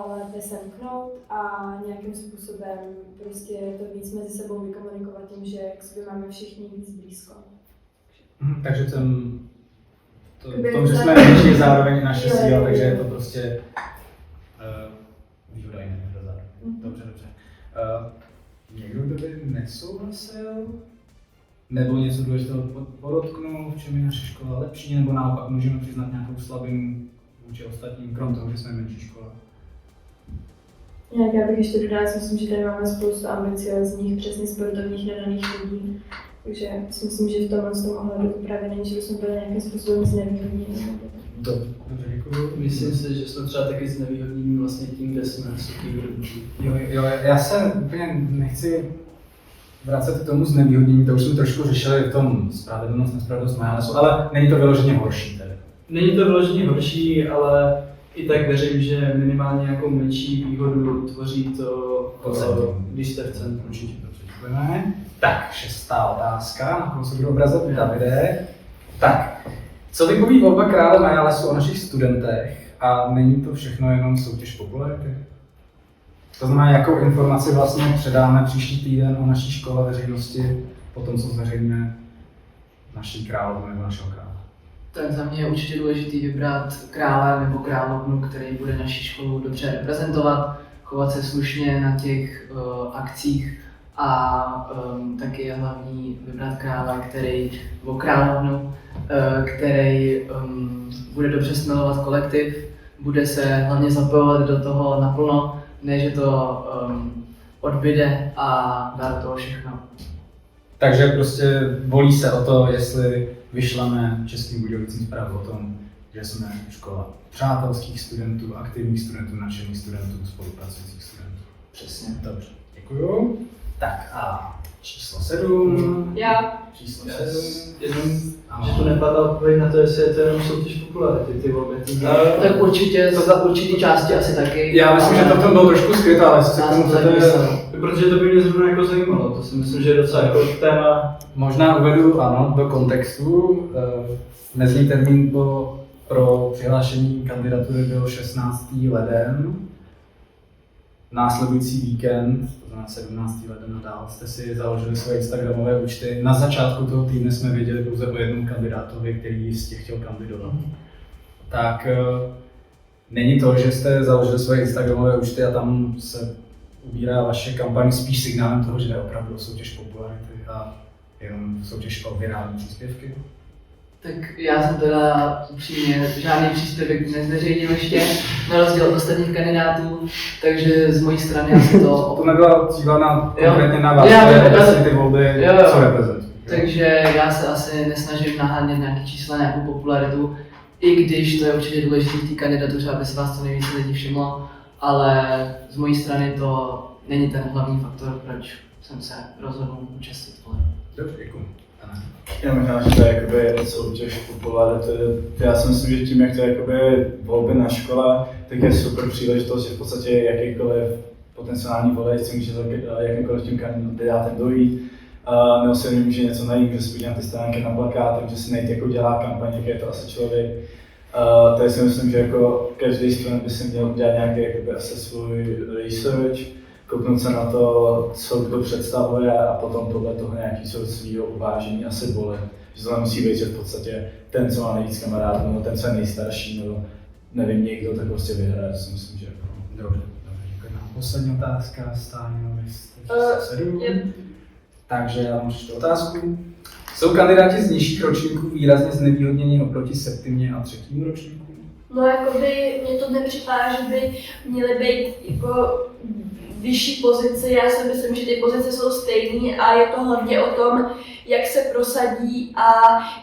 lépe semknout a nějakým způsobem prostě to víc mezi sebou vykomunikovat tím, že k sobě máme všichni víc blízko. Takže v tom, že jsme menší, je zároveň i naše síla, takže je to prostě výhoda i nevýhoda zároveň. Dobře. Někdo, kdo by nesouhlasil? Nebo něco důležitého podotknul, v čem je naše škola lepší, nebo naopak můžeme přiznat nějakou slabinu vůči ostatním, krom toho, že jsme menší škola? Já bych ještě dodala, myslím, že tady máme spoustu ambiciozních, přesně sportovních nadaných lidí. Takže si myslím, že v tomhle ohledu to právě není, že bychom byli nějakým způsobem znevýhodněni. Dobře, děkuji. Myslím si, že jsme třeba taky znevýhodněni vlastně tím, kde jsme. Jo, já se úplně nechci vracet k tomu znevýhodnění, to už jsme trošku řešili v tom spravedlnost, nespravedlnost Milesu, ale není to vyloženě horší tedy. Není to vyloženě horší, ale i tak věřím, že minimálně nějakou menší výhodu tvoří to, když jste v centru. Určitě to přečteme. Tak, 6. otázka, na koho se budu obrazit, Davide. Tak, co vypoví volba krále Milesu o našich studentech a není to všechno jenom soutěž popularity? To znamená, jakou informaci vlastně předáme příští týden o naší škole veřejnosti po tom, co zveřejníme naší královnu nebo našeho krále? Tak za mě je určitě důležité vybrat krále nebo královnu, který bude naši školu dobře reprezentovat, chovat se slušně na těch akcích a taky je hlavní vybrat krále, nebo královnu, který bude dobře smilovat kolektiv, bude se hlavně zapojovat do toho naplno, ne že to odbyde a dá do toho všechno. Takže prostě volí se o to, jestli vyšleme Českým Budějovicím zprávu o tom, že jsme škola přátelských studentů, aktivních studentů, nadšených studentů, spolupracujících studentů. Přesně. Dobře, děkuju. Tak a číslo 7. Já. Číslo Yes. 7. Jenom, že to nepadá odpověď na to, jestli je to jenom soutěž popularity, ty volby. Tak určitě za určitý části asi taky. Já myslím, že to tam bylo trošku skryté, ale jestli se k tomu chcete... Protože to by mě zrovna jako zajímalo, to si myslím, že je docela jako téma. Možná uvedu, ano, do kontextu. Mezní termín pro přihlášení kandidatury byl 16. leden. Následující víkend, to znamená 17. leden a dál, jste si založili svoje instagramové účty. Na začátku toho týdne jsme věděli pouze o jednom kandidátovi, který jistě chtěl kandidovat. Tak není to, že jste založili svoje instagramové účty a tam se ubírá vaše kampaň spíš signálem toho, že je opravdu soutěž popularity a jenom soutěž o virální příspěvky? Tak já jsem teda upřímně žádný příspěvek nezveřejnil ještě, na rozdíl od ostatních kandidátů, takže z mojí strany asi to... To nebyla cílená konkrétně na vás, ty volby, co reprezentují. Takže já se asi nesnažím nahánět nějaký čísla, nějakou popularitu, i když to je určitě důležité v té kandidatuře, aby se vás to nejvíce lidí všimlo, ale z mojí strany to není ten hlavní faktor, proč jsem se rozhodl účastnit voleb. Dobře, děkuji. Já možná, že to je jakoby soutěž popularity. Já si myslím, že tím, jak to je jakoby volby na škole, tak je super příležitost, že v podstatě jakýkoliv potenciální volič si může jakýmkoliv tím kandidátem dojít. Nebo si může něco najít, může si podívat ty stránky na plakát, může si najít, jako dělá kampaň, jaký je to asi člověk. Tady si myslím, že jako každý student by si měl udělat nějaký jakoby asi svůj research, kouknout se na to, co kdo představuje a potom podle toho nějaký svýho uvážení asi volit. Že to nemusí být, že v podstatě ten, co má nejvíc kamarádů, nebo ten, co je nejstarší, nebo nevím, někdo, tak prostě vyhraje, si myslím, že jako... Dobře, děkuji. Poslední otázka, Stáňo, vy jste 7. Takže já mám ještě otázku. Jsou kandidáti z nižších ročníků výrazně znevýhodněni oproti septimě a třetím ročníku? No jakoby mně to nepřipadá, že by měly být jako vyšší pozice. Já si myslím, že ty pozice jsou stejné a je to hlavně o tom, jak se prosadí a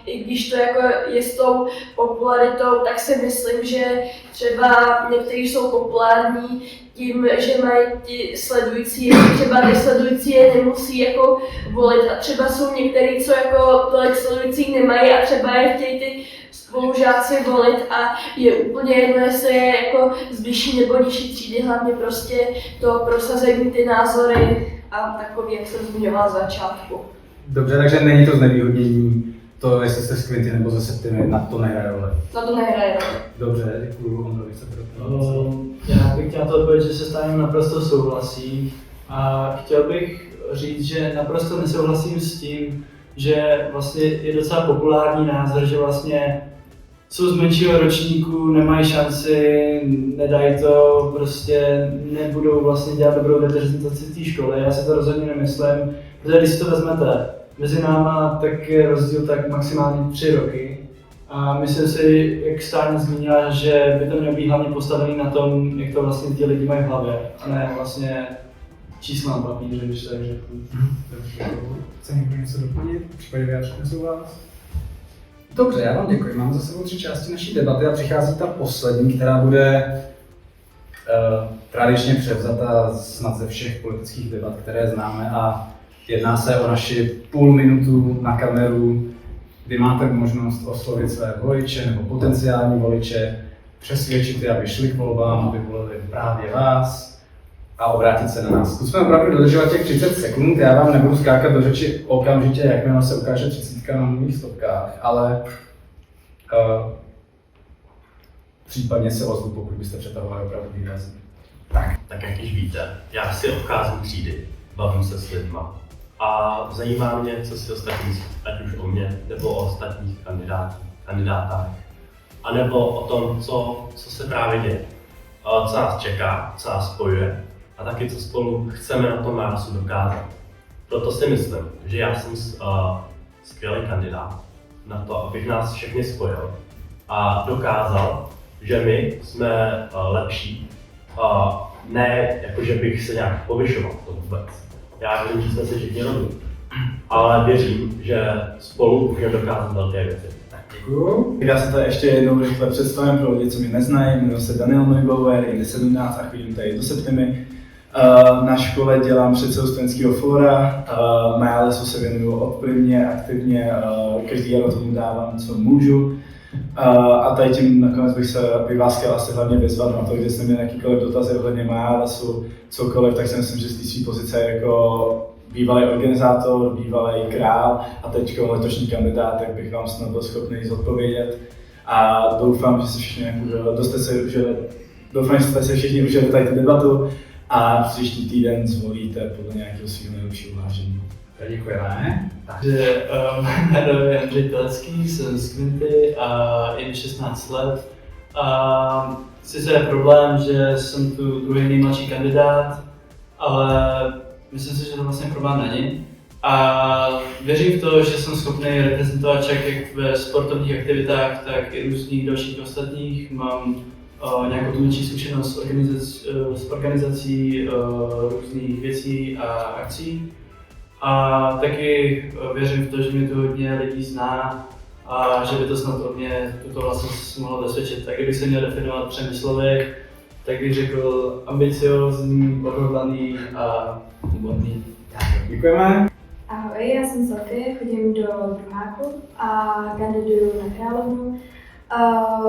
i když to jako je s tou popularitou, tak si myslím, že třeba někteří jsou populární tím, že mají ti sledující, třeba ty sledující je nemusí jako volit a třeba jsou někteří, co jako tolik sledujících nemají a třeba je chtějí ty spolužáci volit a je úplně jedno, jestli je jako z vyšší nebo nižší třídy, hlavně prostě to prosazení ty názory a takový, jak jsem zmiňovala z začátku. Dobře, takže není to znevýhodnění, to jestli jste z Quinty nebo ze septimy, na to nehraje roli. Na to nehraje roli. Dobře, děkuju, Ondrovi se pro Já bych chtěl to odpovědět, že se Stáňem naprosto souhlasí a chtěl bych říct, že naprosto nesouhlasím s tím, že vlastně je docela populární názor, že vlastně jsou z menšího ročníku, nemají šanci, nedají to, prostě nebudou vlastně dělat dobrou reprezentaci té školy. Já si to rozhodně nemyslím, protože když si to vezmete, mezi náma tak je rozdíl tak maximálně 3 roky. A myslím si, jak Stáňa zmínila, že by to mělo být hlavně postavený na tom, jak to vlastně ti lidi mají v hlavě, a ne vlastně čísla na papíře, když tak řeknu. Chce někdo něco doplnit? V případě vyjádřit nesouhlas? Dobře, já vám děkuji. Mám za sebou 3 části naší debaty a přichází ta poslední, která bude tradičně převzata snad ze všech politických debat, které známe a jedná se o naši půl minutu na kameru, kdy máte možnost oslovit své voliče nebo potenciální voliče, přesvědčit je, aby šli k volbám, aby volili právě vás a obrátit se na nás. Zkusme opravdu dodržovat těch 30 sekund, já vám nebudu skákat do řeči okamžitě, jakmile se ukáže 30 na mých stopkách, ale případně se ozvu, pokud byste přetahovali opravdu výrazně. Tak jak již víte, já si obcházím třídy, bavím se s lidma a zajímá mě, co si ostatní, ať už o mě, nebo o ostatních kandidátách, anebo o tom, co se právě děje, co nás čeká, co nás spojuje a taky co spolu chceme na tom nárazu dokázat. Proto si myslím, že já jsem skvělý kandidát na to, abych nás všechny spojil a dokázal, že my jsme lepší. Ne jako, že bych se nějak povyšoval, to vůbec. Já věřím, že jsme si všichni rovní, ale věřím, že spolu můžeme dokázat velké věci. Děkuju. Já se tady ještě jednou rychle představím pro lidi, co mě neznají. Jmenuji se Daniel Neubauer, je 17 a chodím tady do Septimy. Na škole dělám předsedu studentského fóra, MyAlesu se věnuju aktivně, každý rok tomu dávám, co můžu. A tady tím nakonec bych vás chtěl asi hlavně vyzvat na to, když jste měli jakýkoliv dotazy ohledně MyAlesu, cokoliv, tak si myslím, že z té své pozice jako bývalý organizátor, bývalý král a teď letošní kandidát, tak bych vám snad byl schopný zodpovědět. A doufám, že se všichni všichni užili tady tu debatu a příští týden zvolíte podle nějakého svého nejlepšího uvážení. Děkujeme. Takže jmenuji se Andrej Telecký, jsem z Quinty a je mi 16 let. Sice je problém, že jsem tu druhý nejmladší kandidát, ale myslím si, že to vlastně problém není. A věřím v to, že jsem schopný reprezentovat Čech jak ve sportovních aktivitách, tak i různých dalších ostatních. Mám nějakou tvůrčí zkušenost s organizací různých věcí a akcí. A taky věřím v to, že mě to hodně lidí zná a že by to snad od mě tuto vlastnost mohlo dosvědčit. Tak kdybych se měl definovat 3 slovy, tak bych řekl ambiciózní, odhodlaný a úvodný. Děkujeme. Ahoj, já jsem Sofie, chodím do druháku a kandiduju na Královnu.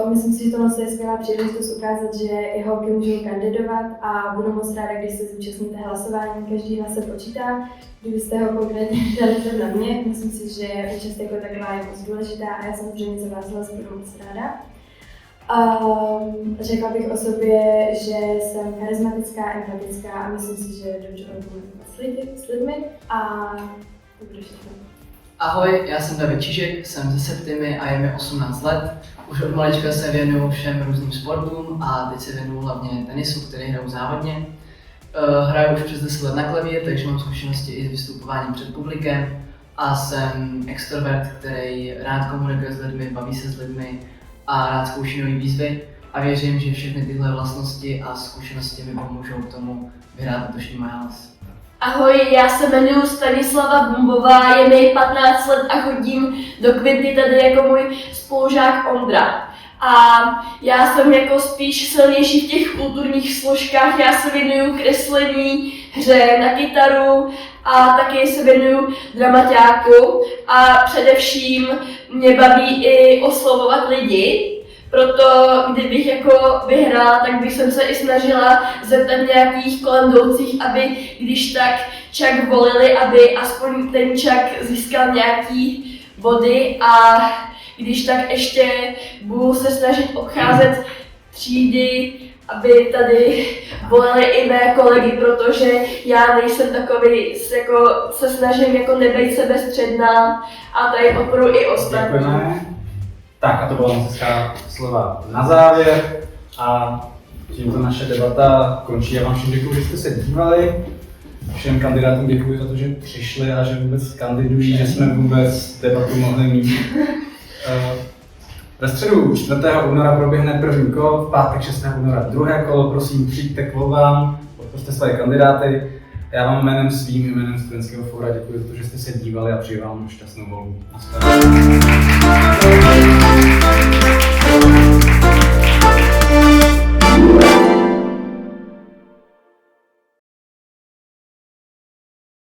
Myslím si, že tohle je skvělá příležitost ukázat, že i holky můžou kandidovat a budu moc ráda, když se zúčastníte hlasování. Každý hlas se počítá. Kdybyste ho konkrétně dali na mě, myslím si, že účast jako taková je moc důležitá a já samozřejmě za vás hlas budu moc ráda. Řekla bych o sobě, že jsem charismatická, empatická a myslím si, že dobře komunikovat s lidmi a to bude všechno. Ahoj, já jsem David Čižek, jsem ze Septimy a je mi 18 let. Už od malička se věnuju všem různým sportům a teď se věnuju hlavně tenisu, který hraju závodně. Hraju už přes 10 let na klavír, takže mám zkušenosti i s vystupováním před publikem a jsem extrovert, který rád komunikuje s lidmi, baví se s lidmi a rád zkouší nové výzvy a věřím, že všechny tyhle vlastnosti a zkušenosti mi pomůžou k tomu vyhrát letošní MyAles. Ahoj, já se jmenuji Stanislava Bumbová, je mi 15 let a chodím do Quinty tady jako můj spolužák Ondra. A já jsem jako spíš silnější v těch kulturních složkách, já se věnuju kreslení, hře na kytaru a taky se věnuju dramaťáku a především mě baví i oslovovat lidi. Proto kdybych jako vyhrála, tak bych se i snažila zeptat nějakých kolem jdoucích, aby když tak Čak volili, aby aspoň ten Čak získal nějaký body a když tak ještě budu se snažit obcházet třídy, aby tady volili i mé kolegy, protože já nejsem takový, jako se snažím jako nebejt sebestředná a tady podporuji i ostatní. Děkujeme. Tak a to byla hezká slova na závěr a tímto naše debata končí. Já vám všem děkuji, že jste se dívali. Všem kandidátům děkuji za to, že přišli a že vůbec kandidují, že jsme vůbec debatu mohli mít. Ve středu 4. února proběhne první kolo, v pátek 6. února druhé kolo. Prosím, přijďte k volbám, podpořte své kandidáty. Já vám jménem svým jménem Studentského fóra děkuji za to, že jste se dívali a přeji vám šťastnou volbu. Naschledanou.